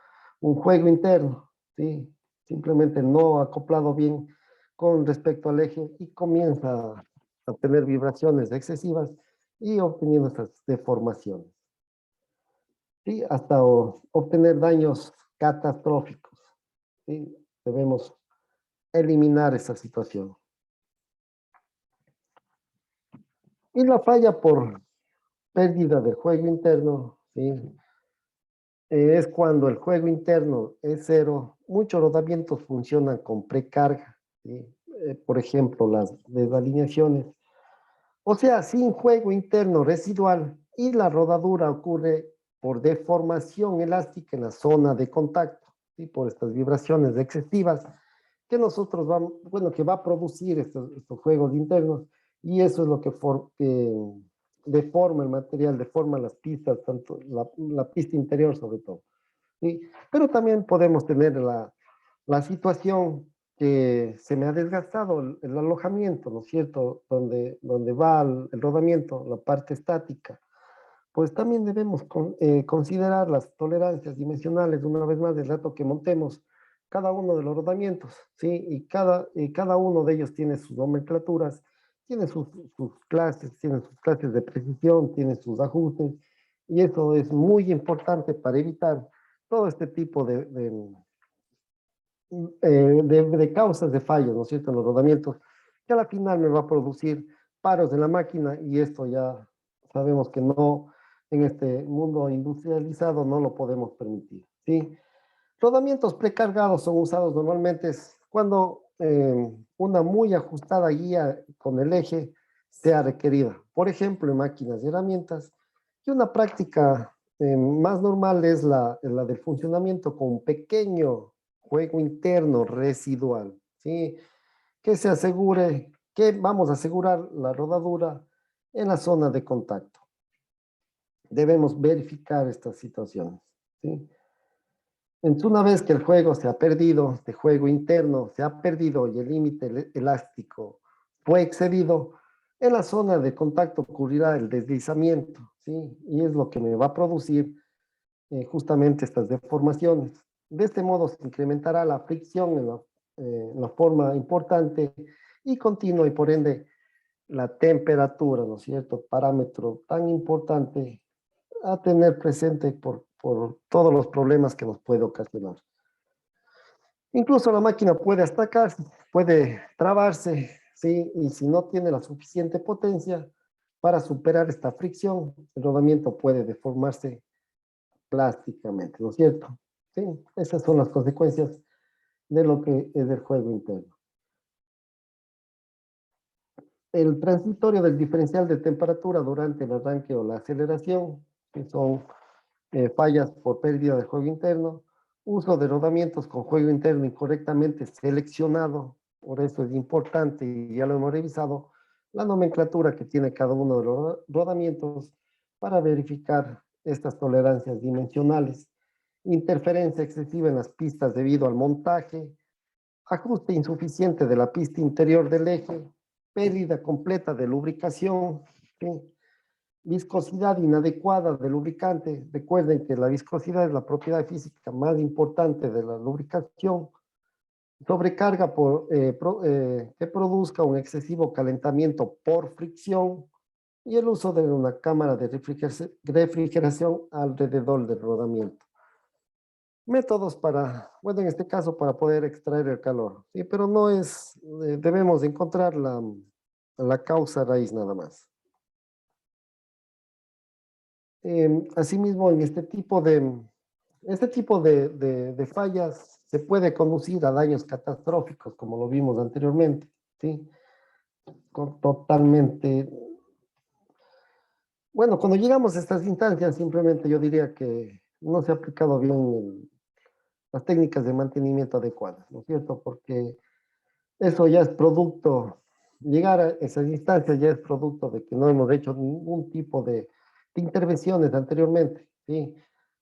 un juego interno, ¿sí? Simplemente no acoplado bien con respecto al eje y comienza a tener vibraciones excesivas y obteniendo estas deformaciones, ¿sí? Hasta obtener daños catastróficos, ¿sí? Debemos eliminar esa situación. Y la falla por pérdida del juego interno, ¿sí? Es cuando el juego interno es cero, muchos rodamientos funcionan con precarga, ¿sí? Por ejemplo, las desalineaciones. O sea, sin juego interno residual y la rodadura ocurre por deformación elástica en la zona de contacto, ¿sí? Por estas vibraciones excesivas que nosotros vamos, bueno, que va a producir estos juegos internos y eso es lo que deforma el material, deforma las pistas, tanto la pista interior sobre todo, ¿sí? Pero también podemos tener la situación que se me ha desgastado el alojamiento, ¿no es cierto? Donde va el rodamiento, la parte estática. Pues también debemos considerar las tolerancias dimensionales, una vez más, del rato que montemos cada uno de los rodamientos, ¿sí? Y cada uno de ellos tiene sus nomenclaturas, tiene sus clases de precisión, tiene sus ajustes, y eso es muy importante para evitar todo este tipo de causas de fallos, ¿no es cierto?, en los rodamientos, que a la final me va a producir paros en la máquina y esto ya sabemos que no, en este mundo industrializado no lo podemos permitir, ¿sí? Rodamientos precargados son usados normalmente cuando una muy ajustada guía con el eje sea requerida. Por ejemplo, en máquinas y herramientas. Y una práctica más normal es la del funcionamiento con un pequeño juego interno residual, ¿sí? Que se asegure que vamos a asegurar la rodadura en la zona de contacto. Debemos verificar estas situaciones, ¿sí? Entonces, una vez que el juego se ha perdido, de juego interno se ha perdido y el límite elástico fue excedido, en la zona de contacto ocurrirá el deslizamiento, ¿sí? Y es lo que me va a producir justamente estas deformaciones. De este modo se incrementará la fricción en la forma importante y continua y por ende la temperatura, ¿no es cierto? Parámetro tan importante a tener presente por todos los problemas que nos puede ocasionar. Incluso la máquina puede atacarse, puede trabarse, ¿sí? Y si no tiene la suficiente potencia para superar esta fricción, el rodamiento puede deformarse plásticamente, ¿no es cierto? Sí, esas son las consecuencias de lo que es el juego interno. El transitorio del diferencial de temperatura durante el arranque o la aceleración, que son fallas por pérdida de juego interno, uso de rodamientos con juego interno incorrectamente seleccionado, por eso es importante, y ya lo hemos revisado, la nomenclatura que tiene cada uno de los rodamientos para verificar estas tolerancias dimensionales, interferencia excesiva en las pistas debido al montaje, ajuste insuficiente de la pista interior del eje, pérdida completa de lubricación, ¿sí? Viscosidad inadecuada del lubricante. Recuerden que la viscosidad es la propiedad física más importante de la lubricación. Sobrecarga que produzca un excesivo calentamiento por fricción y el uso de una cámara de refrigeración alrededor del rodamiento. Métodos para, bueno, en este caso para poder extraer el calor, ¿sí? Pero no es, debemos encontrar la causa raíz nada más. Asimismo, en este tipo de fallas se puede conducir a daños catastróficos, como lo vimos anteriormente, ¿sí? Totalmente. Bueno, cuando llegamos a estas instancias, simplemente yo diría que no se ha aplicado bien las técnicas de mantenimiento adecuadas, ¿no es cierto? Porque eso ya es producto, llegar a esas instancias ya es producto de que no hemos hecho ningún tipo de intervenciones anteriormente, ¿sí?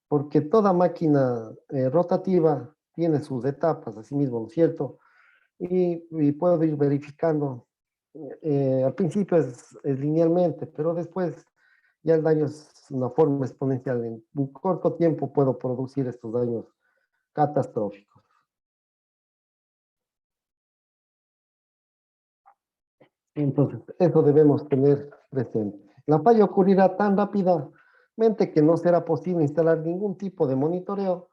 Porque toda máquina rotativa tiene sus etapas, así mismo, ¿no es cierto? Y puedo ir verificando, al principio es linealmente, pero después ya el daño es una forma exponencial. En un corto tiempo puedo producir estos daños catastróficos. Entonces, eso debemos tener presente. La falla ocurrirá tan rápidamente que no será posible instalar ningún tipo de monitoreo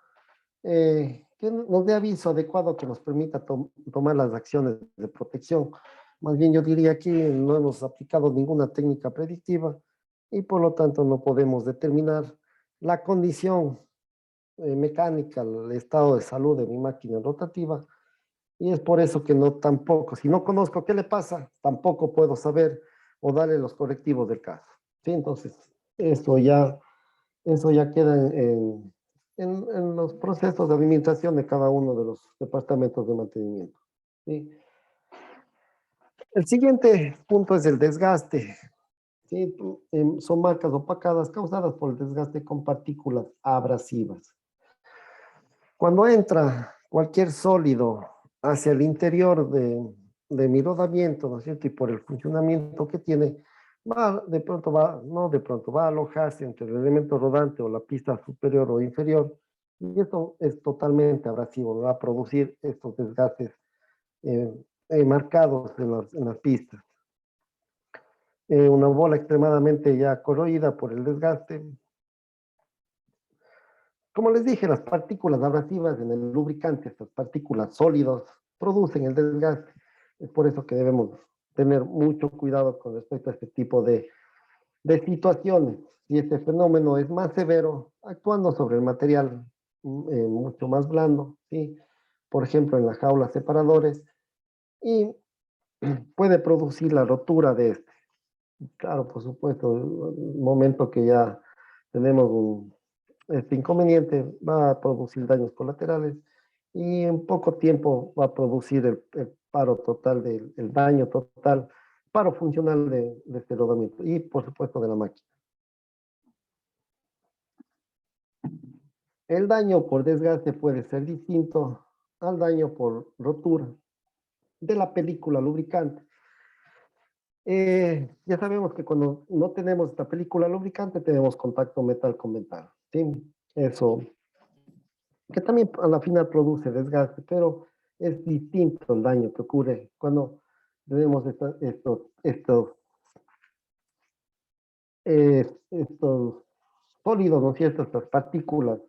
que nos dé aviso adecuado que nos permita tomar las acciones de protección. Más bien yo diría que no hemos aplicado ninguna técnica predictiva y por lo tanto no podemos determinar la condición mecánica, el estado de salud de mi máquina rotativa. Y es por eso que no tampoco, si no conozco qué le pasa, tampoco puedo saber o darle los correctivos del caso. ¿Sí? Entonces, eso ya queda en los procesos de administración de cada uno de los departamentos de mantenimiento. ¿Sí? El siguiente punto es el desgaste. ¿Sí? Son marcas opacadas causadas por el desgaste con partículas abrasivas. Cuando entra cualquier sólido hacia el interior de mi rodamiento, ¿no es cierto? Y por el funcionamiento que tiene, no de pronto va a alojarse entre el elemento rodante o la pista superior o inferior, y esto es totalmente abrasivo, va a producir estos desgastes eh, marcados en las pistas. Una bola extremadamente ya corroída por el desgaste. Como les dije, las partículas abrasivas en el lubricante, estas partículas sólidas, producen el desgaste. Es por eso que debemos tener mucho cuidado con respecto a este tipo de situaciones. Si este fenómeno es más severo, actuando sobre el material mucho más blando, ¿sí? Por ejemplo, en las jaulas separadores, y puede producir la rotura de este. Claro, por supuesto, el momento que ya tenemos este inconveniente, va a producir daños colaterales y en poco tiempo va a producir el paro total, el daño total, paro funcional de este rodamiento y por supuesto de la máquina. El daño por desgaste puede ser distinto al daño por rotura de la película lubricante. Ya sabemos que cuando no tenemos esta película lubricante tenemos contacto metal con metal, ¿sí? Eso, que también a la final produce desgaste, pero es distinto el daño que ocurre cuando tenemos estos sólidos, ¿no es cierto? Estas partículas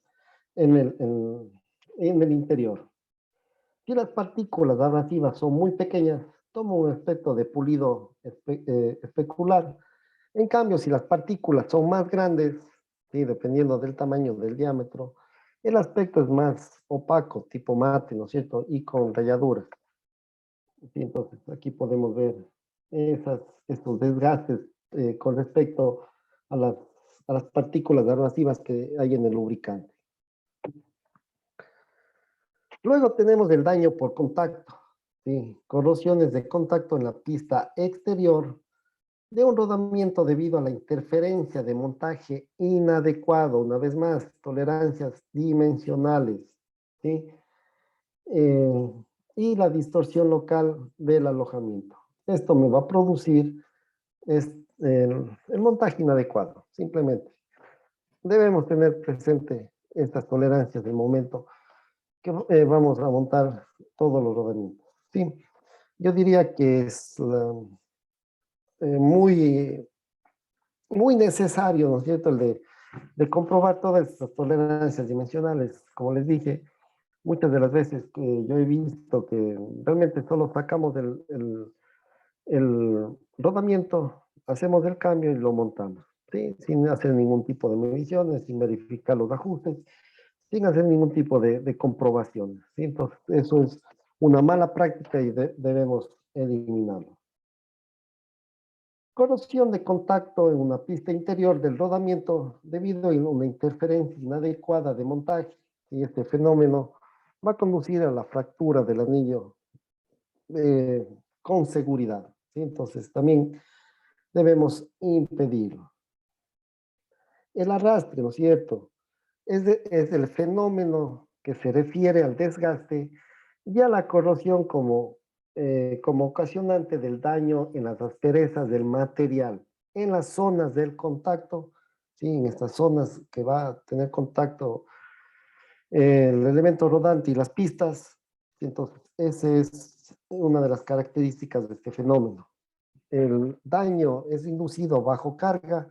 en el interior. Si las partículas abrasivas son muy pequeñas, toma un aspecto de pulido especular. En cambio, si las partículas son más grandes, ¿sí? Dependiendo del tamaño del diámetro, el aspecto es más opaco, tipo mate, ¿no es cierto? Y con rayaduras. ¿Sí? Entonces, aquí podemos ver estos desgastes con respecto a las partículas abrasivas que hay en el lubricante. Luego tenemos el daño por contacto, ¿sí? Corrosiones de contacto en la pista exterior de un rodamiento debido a la interferencia de montaje inadecuado, una vez más, tolerancias dimensionales, ¿sí? Eh, y la distorsión local del alojamiento. Esto me va a producir el montaje inadecuado, simplemente. Debemos tener presente estas tolerancias del momento que vamos a montar todos los rodamientos. Sí, yo diría que es muy, muy necesario, ¿no es cierto?, el de comprobar todas estas tolerancias dimensionales. Como les dije, muchas de las veces que yo he visto que realmente solo sacamos el rodamiento, hacemos el cambio y lo montamos, ¿sí? Sin hacer ningún tipo de mediciones, sin verificar los ajustes, sin hacer ningún tipo de comprobación, ¿sí? Entonces, eso es una mala práctica y debemos eliminarlo. Corrosión de contacto en una pista interior del rodamiento debido a una interferencia inadecuada de montaje, y este fenómeno va a conducir a la fractura del anillo con seguridad, ¿sí? Entonces, también debemos impedirlo. El arrastre, ¿no es cierto? Es el fenómeno que se refiere al desgaste y a la corrosión como ocasionante del daño en las asperezas del material, en las zonas del contacto, ¿sí? En estas zonas que va a tener contacto el elemento rodante y las pistas. Entonces, esa es una de las características de este fenómeno. El daño es inducido bajo carga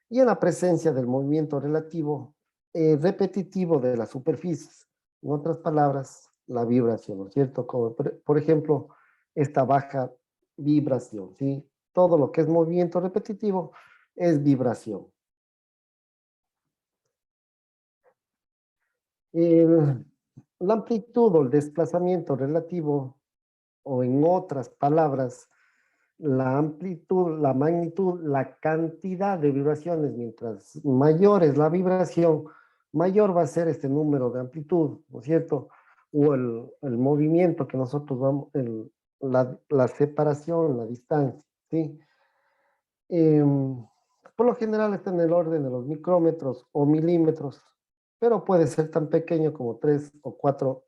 y en la presencia del movimiento relativo repetitivo de las superficies. En otras palabras, la vibración, ¿no es cierto? Como por ejemplo, esta baja vibración, ¿sí? Todo lo que es movimiento repetitivo es vibración. La amplitud o el desplazamiento relativo, o en otras palabras, la amplitud, la magnitud, la cantidad de vibraciones, mientras mayor es la vibración, mayor va a ser este número de amplitud, ¿no es cierto? O el movimiento que nosotros vamos, la separación, la distancia, ¿sí? Por lo general está en el orden de los micrómetros o milímetros, pero puede ser tan pequeño como 3 o 4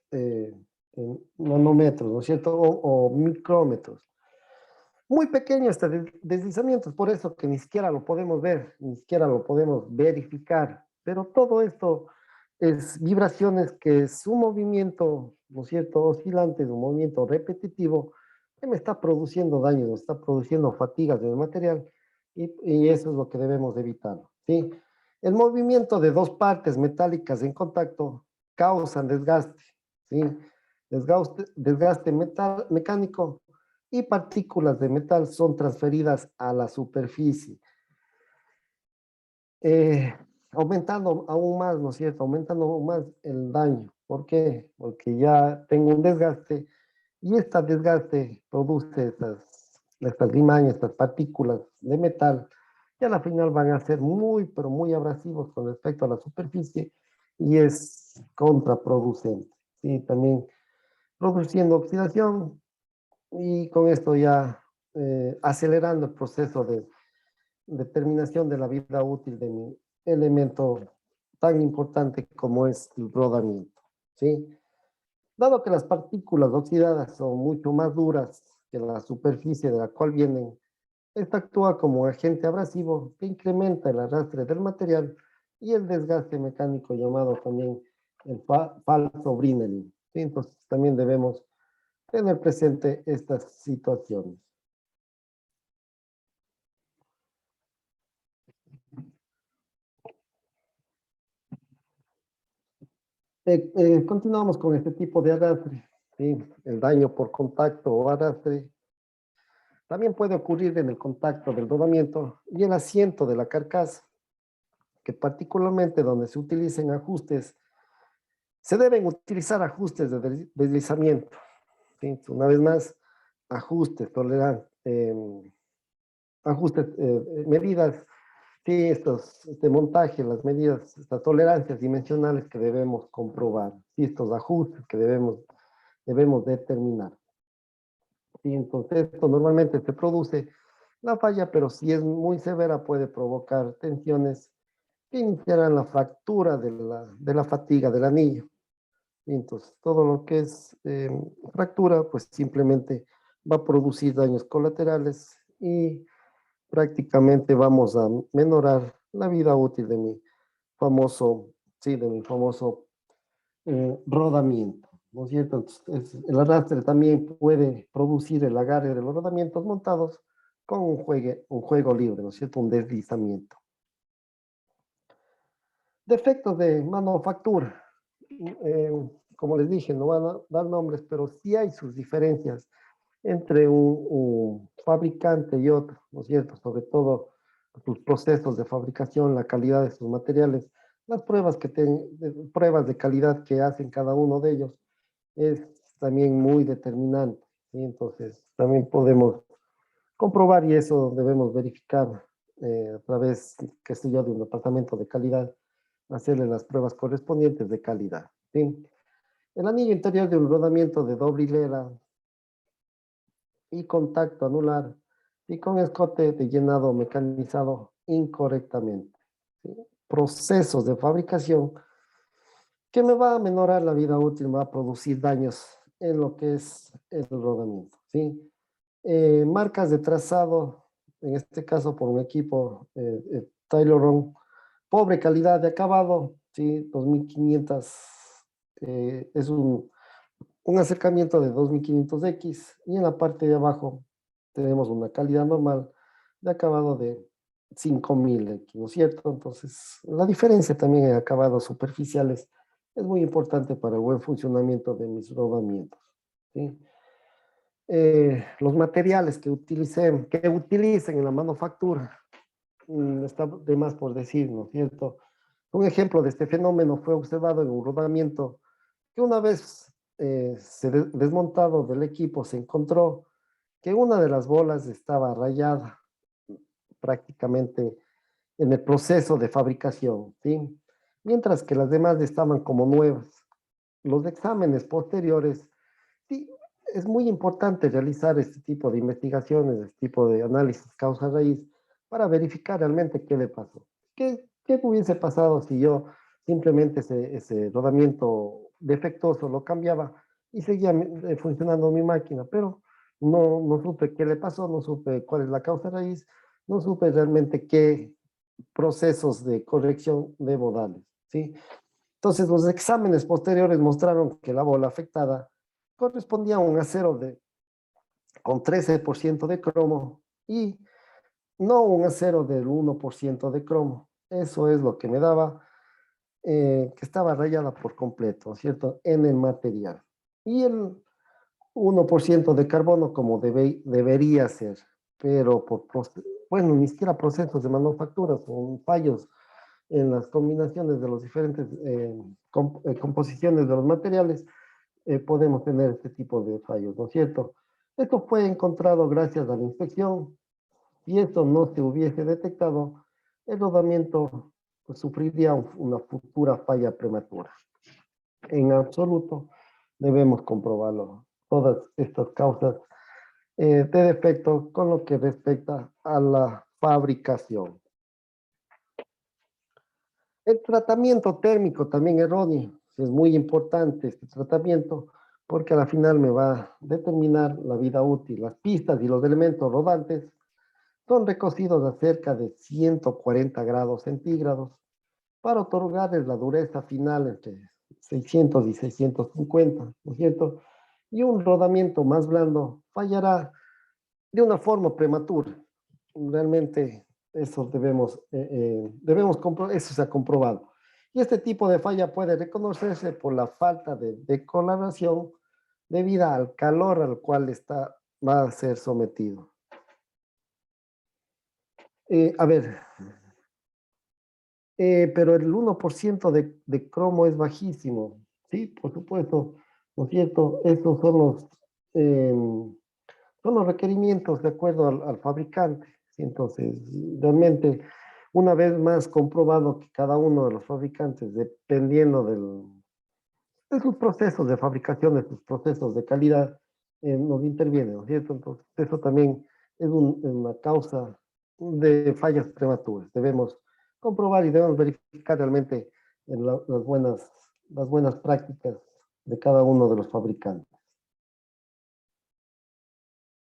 nanómetros, ¿no es cierto? O micrómetros. Muy pequeño este deslizamiento, es por eso que ni siquiera lo podemos ver, ni siquiera lo podemos verificar, pero todo esto es vibraciones que es un movimiento, ¿no es cierto?, oscilante, un movimiento repetitivo que me está produciendo daño, me está produciendo fatigas del material y eso es lo que debemos evitar, ¿sí? El movimiento de dos partes metálicas en contacto causan desgaste, ¿sí? Desgaste mecánico y partículas de metal son transferidas a la superficie, eh, aumentando aún más, ¿no es cierto? Aumentando aún más el daño. ¿Por qué? Porque ya tengo un desgaste y este desgaste produce estas limañas, estas partículas de metal que a la final van a ser muy, pero muy abrasivos con respecto a la superficie y es contraproducente. ¿Sí? También produciendo oxidación y con esto ya acelerando el proceso de determinación de la vida útil de mi elemento tan importante como es el rodamiento, ¿sí? Dado que las partículas oxidadas son mucho más duras que la superficie de la cual vienen, esta actúa como agente abrasivo que incrementa el arrastre del material y el desgaste mecánico llamado también el falso Brinelli, ¿sí? Entonces también debemos tener presente estas situaciones. Continuamos con este tipo de arrastre, ¿sí? El daño por contacto o arrastre también puede ocurrir en el contacto del rodamiento y el asiento de la carcasa, que particularmente donde se utilicen ajustes, se deben utilizar ajustes de deslizamiento, ¿sí? Una vez más, ajustes, ajustes, medidas, sí, este montaje, las medidas, estas tolerancias dimensionales que debemos comprobar, sí, estos ajustes que debemos determinar. Sí, entonces esto normalmente se produce la falla, pero si es muy severa puede provocar tensiones que iniciarán la fractura de la fatiga del anillo. Y entonces todo lo que es fractura, pues simplemente va a producir daños colaterales y prácticamente vamos a menorar la vida útil de mi famoso, sí, de mi famoso rodamiento, ¿no es cierto? Entonces, el arrastre también puede producir el agarre de los rodamientos montados con un juego libre, ¿no es cierto? Un deslizamiento. Defectos de manufactura. Como les dije, no van a dar nombres, pero sí hay sus diferencias entre un fabricante y otro, ¿no es cierto? Sobre todo sus procesos de fabricación, la calidad de sus materiales, las pruebas de calidad que hacen cada uno de ellos es también muy determinante, ¿sí? Entonces, también podemos comprobar y eso debemos verificar a través, qué sé yo, de un departamento de calidad, hacerle las pruebas correspondientes de calidad, ¿sí? El anillo interior de un rodamiento de doble hilera y contacto anular y con escote de llenado mecanizado incorrectamente, ¿sí? Procesos de fabricación que me va a menorar la vida útil, me va a producir daños en lo que es el rodamiento, ¿sí? Marcas de trazado, en este caso por un equipo Tayloron, pobre calidad de acabado, ¿sí? 2500, es un acercamiento de 2500X y en la parte de abajo tenemos una calidad normal de acabado de 5000X, ¿no es cierto? Entonces, la diferencia también en acabados superficiales es muy importante para el buen funcionamiento de mis rodamientos, ¿sí? Los materiales que utilicen en la manufactura, está de más por decir, ¿no es cierto? Un ejemplo de este fenómeno fue observado en un rodamiento que una vez desmontado del equipo se encontró que una de las bolas estaba rayada prácticamente en el proceso de fabricación, ¿sí? Mientras que las demás estaban como nuevas. Los exámenes posteriores, sí, es muy importante realizar este tipo de investigaciones, este tipo de análisis causa-raíz para verificar realmente qué le pasó. ¿Qué hubiese pasado si yo simplemente ese rodamiento defectuoso lo cambiaba y seguía funcionando mi máquina? Pero no supe qué le pasó, no supe cuál es la causa raíz, no supe realmente qué procesos de corrección debo darles, ¿sí? Entonces, los exámenes posteriores mostraron que la bola afectada correspondía a un acero con 13% de cromo y no un acero del 1% de cromo. Eso es lo que me daba que estaba rayada por completo, ¿cierto? En el material. Y 1% de carbono como debería ser, pero bueno, ni siquiera procesos de manufactura, son fallos en las combinaciones de los diferentes composiciones de los materiales, podemos tener este tipo de fallos, ¿no es cierto? Esto fue encontrado gracias a la inspección. Si esto no se hubiese detectado, el rodamiento pues, sufriría una futura falla prematura. En absoluto, debemos comprobarlo. Todas estas causas de defecto con lo que respecta a la fabricación. El tratamiento térmico también erróneo. Es muy importante este tratamiento porque a la final me va a determinar la vida útil. Las pistas y los elementos rodantes son recocidos a cerca de 140 grados centígrados para otorgarles la dureza final entre 600 y 650, ¿no es cierto? Y un rodamiento más blando fallará de una forma prematura. Realmente eso eso se ha comprobado. Y este tipo de falla puede reconocerse por la falta de decoloración debida al calor al cual va a ser sometido. A ver, pero el 1% de cromo es bajísimo, ¿sí? Por supuesto, ¿no es cierto? Estos son los requerimientos de acuerdo al fabricante, ¿sí? Entonces, realmente, una vez más comprobado que cada uno de los fabricantes, dependiendo de sus procesos de fabricación, de sus procesos de calidad, nos interviene, ¿no es cierto? Entonces, eso también es una causa de fallas prematuras. Debemos comprobar y debemos verificar realmente las buenas prácticas de cada uno de los fabricantes.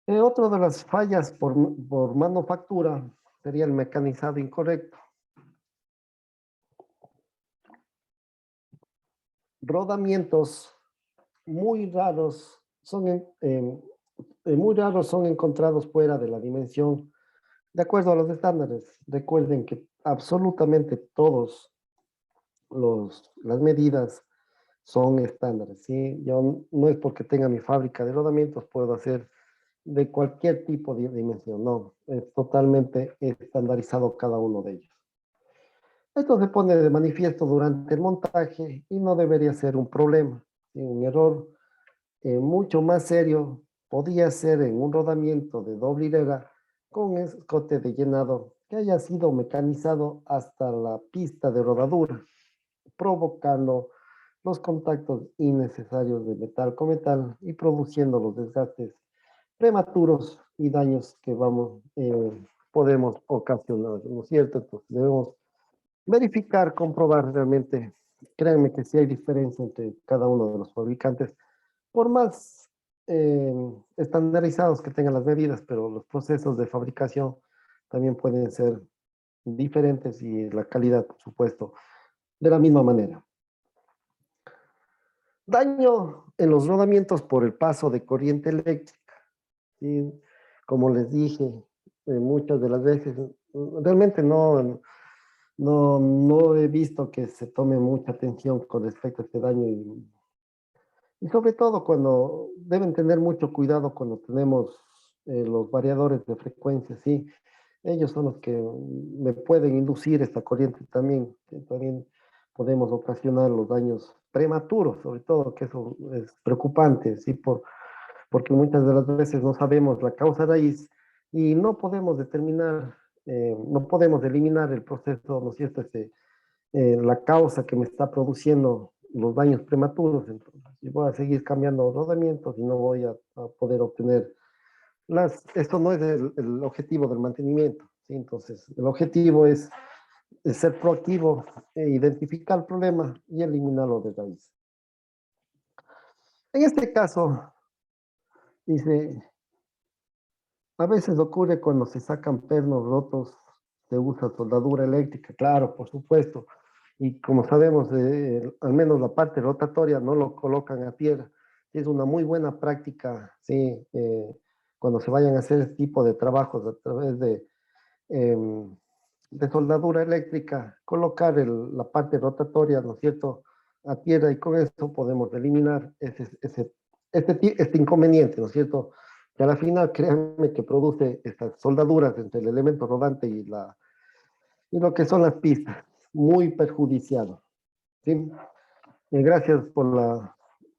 Otra de las fallas por manufactura sería el mecanizado incorrecto. Rodamientos muy raros muy raros son encontrados fuera de la dimensión de acuerdo a los estándares. Recuerden que absolutamente todos las medidas son estándares, ¿sí? Yo no es porque tenga mi fábrica de rodamientos, puedo hacer de cualquier tipo de dimensión, no, es totalmente estandarizado cada uno de ellos. Esto se pone de manifiesto durante el montaje y no debería ser un problema, ¿sí? Un error mucho más serio podía ser en un rodamiento de doble hilera con escote de llenado que haya sido mecanizado hasta la pista de rodadura, provocando los contactos innecesarios de metal con metal y produciendo los desgastes prematuros y daños que podemos ocasionar, ¿no es cierto? Entonces debemos verificar, comprobar realmente, créanme que sí hay diferencia entre cada uno de los fabricantes, por más estandarizados que tengan las medidas, pero los procesos de fabricación también pueden ser diferentes y la calidad, por supuesto, de la misma manera. Daño en los rodamientos por el paso de corriente eléctrica. ¿Sí? Como les dije, muchas de las veces, realmente no he visto que se tome mucha atención con respecto a este daño y sobre todo cuando deben tener mucho cuidado cuando tenemos los variadores de frecuencia, ¿sí? Ellos son los que me pueden inducir esta corriente también, que también podemos ocasionar los daños prematuros, sobre todo, que eso es preocupante, ¿sí? Porque muchas de las veces no sabemos la causa raíz y no podemos determinar, no podemos eliminar el proceso, ¿no es cierto? La causa que me está produciendo los daños prematuros. Entonces, yo voy a seguir cambiando rodamientos y no voy a poder obtener esto no es el objetivo del mantenimiento, ¿sí? Entonces, el objetivo es ser proactivo, identificar el problema y eliminarlo de raíz. En este caso, dice, a veces ocurre cuando se sacan pernos rotos, se usa soldadura eléctrica, claro, por supuesto. Y como sabemos, al menos la parte rotatoria no lo colocan a tierra. Es una muy buena práctica, sí, cuando se vayan a hacer este tipo de trabajos a través de soldadura eléctrica, colocar la parte rotatoria, ¿no es cierto?, a tierra y con esto podemos eliminar este inconveniente, ¿no es cierto? Que a la final, créanme que produce estas soldaduras entre el elemento rodante y lo que son las pistas, muy perjudicial, ¿sí? Gracias por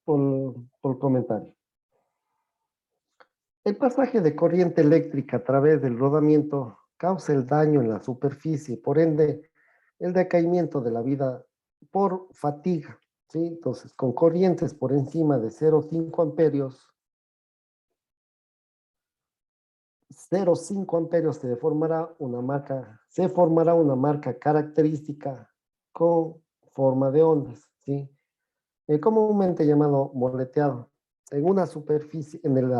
el comentario. El pasaje de corriente eléctrica a través del rodamiento causa el daño en la superficie, por ende, el decaimiento de la vida por fatiga, ¿sí? Entonces, con corrientes por encima de 0,5 amperios, 0,5 amperios se formará una marca característica con forma de ondas, ¿sí? Comúnmente llamado moleteado, en la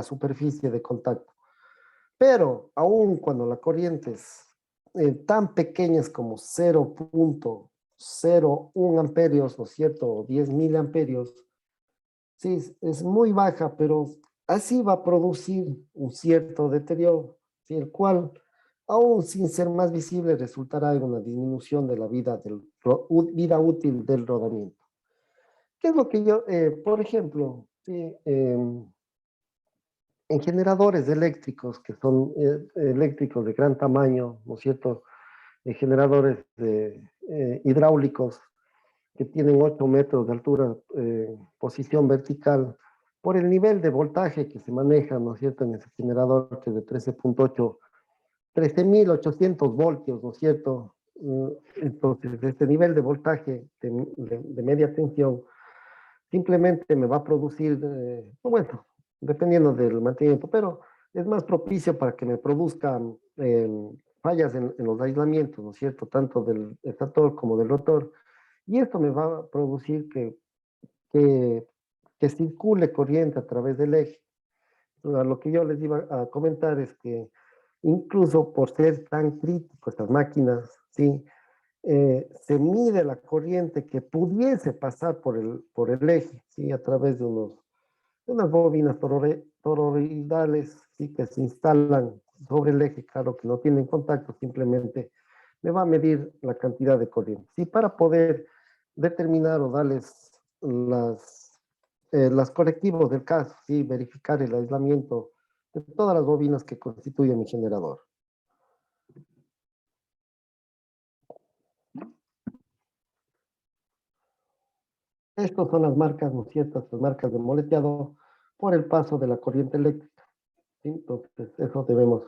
superficie de contacto. Pero aun cuando la corriente es tan pequeñas como 0,01 amperios, ¿no es cierto? O 10 miliamperios, sí, es muy baja, pero así va a producir un cierto deterioro, ¿sí? El cual, aún sin ser más visible, resultará en una disminución de la vida útil del rodamiento. ¿Qué es lo que por ejemplo, sí, en generadores eléctricos, que son eléctricos de gran tamaño, ¿no es cierto? Generadores hidráulicos que tienen 8 metros de altura, posición vertical, por el nivel de voltaje que se maneja, ¿no es cierto?, en ese generador que es de 13.800 voltios, ¿no es cierto? Entonces, este nivel de voltaje de media tensión simplemente me va a producir, bueno, dependiendo del mantenimiento, pero es más propicio para que me produzcan fallas en los aislamientos, ¿no es cierto?, tanto del estator como del rotor, y esto me va a producir que, que circule corriente a través del eje. Lo que yo les iba a comentar es que incluso por ser tan crítico estas máquinas, ¿sí? Se mide la corriente que pudiese pasar por el eje, ¿sí? A través de unas bobinas toroidales, ¿sí? Que se instalan sobre el eje, claro que no tienen contacto, simplemente me va a medir la cantidad de corriente. ¿Sí? Para poder determinar o darles las correctivos del caso, ¿sí? Verificar el aislamiento de todas las bobinas que constituyen mi generador. Estas son las marcas, ¿no es cierto? Las marcas de moleteado por el paso de la corriente eléctrica, ¿sí? Entonces, eso debemos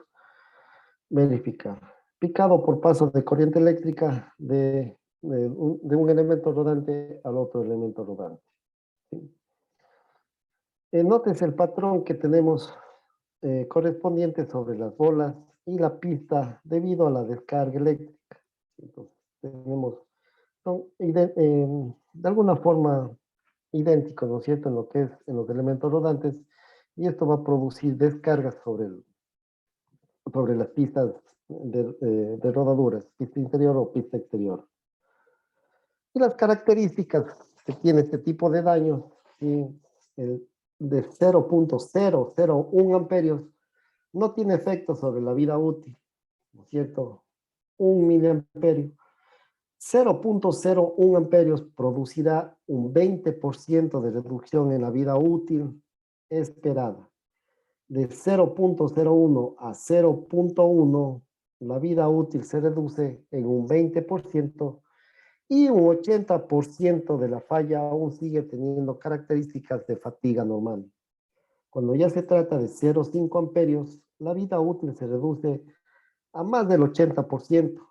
verificar. Picado por paso de corriente eléctrica de un elemento rodante al otro elemento rodante, ¿sí? Nótese el patrón que tenemos correspondiente sobre las bolas y la pista debido a la descarga eléctrica. Entonces, tenemos, son de alguna forma idénticos, ¿no es cierto?, en lo que es en los elementos rodantes, y esto va a producir descargas sobre las pistas de rodaduras, pista interior o pista exterior. Y las características que tiene este tipo de daño, ¿sí? De 0,001 amperios, no tiene efecto sobre la vida útil, ¿no es cierto? 1 miliamperio. 0,01 amperios producirá un 20% de reducción en la vida útil esperada. De 0,01 a 0,1, la vida útil se reduce en un 20% y un 80% de la falla aún sigue teniendo características de fatiga normal. Cuando ya se trata de 0,5 amperios, la vida útil se reduce a más del 80%.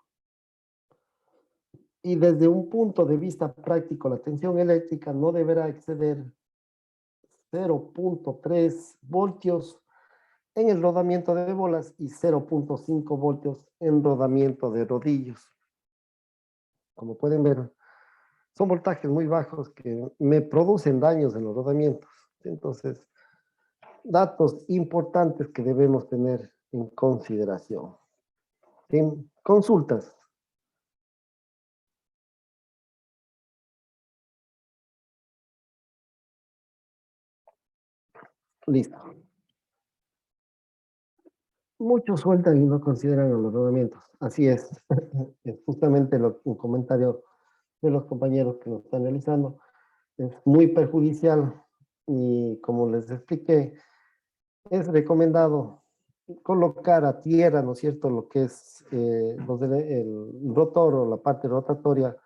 Y desde un punto de vista práctico, la tensión eléctrica no deberá exceder 0,3 voltios en el rodamiento de bolas y 0,5 voltios en rodamiento de rodillos. Como pueden ver, son voltajes muy bajos que me producen daños en los rodamientos. Entonces, datos importantes que debemos tener en consideración. ¿Sí? Consultas. Listo. Muchos sueltan y no consideran los rodamientos. Así es. Es justamente un comentario de los compañeros que nos están realizando. Es muy perjudicial y como les expliqué, es recomendado colocar a tierra, ¿no es cierto?, lo que es el rotor o la parte rotatoria,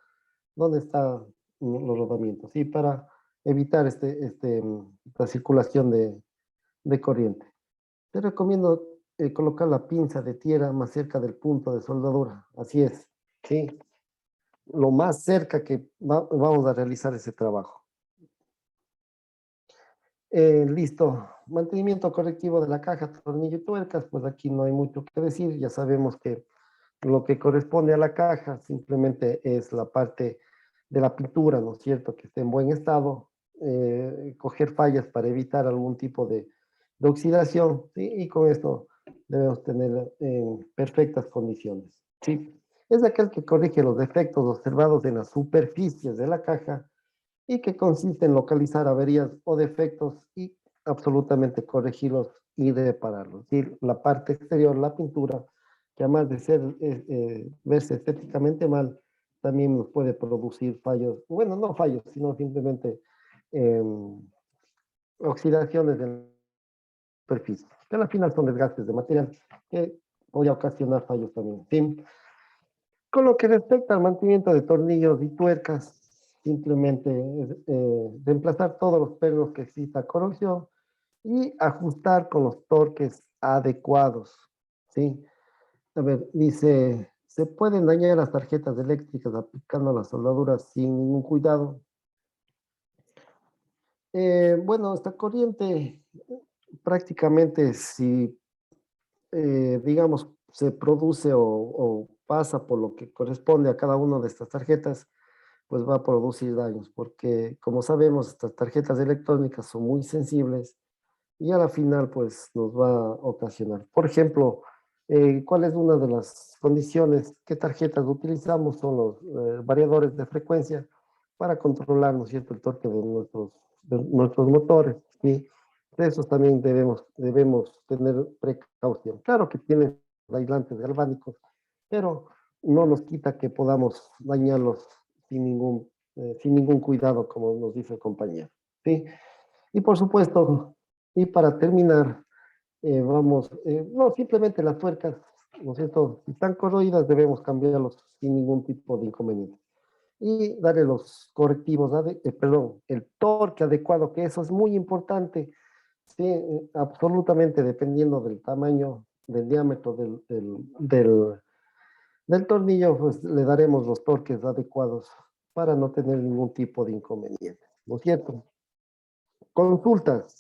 donde están los rodamientos, ¿sí? Para evitar la circulación de corriente. Te recomiendo colocar la pinza de tierra más cerca del punto de soldadura, así es, ¿sí? Lo más cerca que vamos a realizar ese trabajo. Listo. Mantenimiento correctivo de la caja, tornillo y tuercas, pues aquí no hay mucho que decir. Ya sabemos que lo que corresponde a la caja simplemente es la parte de la pintura, ¿no es cierto? Que esté en buen estado, coger fallas para evitar algún tipo de oxidación, ¿sí? Y con esto debemos tener en perfectas condiciones, ¿sí? Es aquel que corrige los defectos observados en las superficies de la caja y que consiste en localizar averías o defectos y absolutamente corregirlos y repararlos. Y la parte exterior, la pintura, que además de ser, verse estéticamente mal, también nos puede producir fallos, bueno, no fallos, sino simplemente oxidaciones en la superficie, que al final son desgastes de material que podría ocasionar fallos también. ¿Sí? Con lo que respecta al mantenimiento de tornillos y tuercas, simplemente reemplazar todos los pernos que exista corrosión y ajustar con los torques adecuados, ¿sí? A ver, dice, ¿se pueden dañar las tarjetas eléctricas aplicando las soldaduras sin ningún cuidado? Bueno, esta corriente prácticamente si digamos, se produce o pasa por lo que corresponde a cada una de estas tarjetas, pues va a producir daños, porque como sabemos, estas tarjetas electrónicas son muy sensibles y a la final, pues nos va a ocasionar. Por ejemplo, ¿cuál es una de las condiciones? ¿Qué tarjetas utilizamos? Son los variadores de frecuencia para controlar, ¿no es cierto?, el torque de nuestros motores, ¿sí? De esos también debemos tener precaución. Claro que tienen aislantes galvánicos, pero no nos quita que podamos dañarlos sin ningún cuidado, como nos dice el compañero, ¿sí? Y por supuesto, y para terminar, no, simplemente las tuercas, ¿no es cierto? Si están corroídas, debemos cambiarlos sin ningún tipo de inconveniente. Y darle los correctivos, perdón, el torque adecuado, que eso es muy importante, sí, absolutamente dependiendo del tamaño, del diámetro del tornillo, pues le daremos los torques adecuados para no tener ningún tipo de inconveniente, ¿no es cierto? Consultas.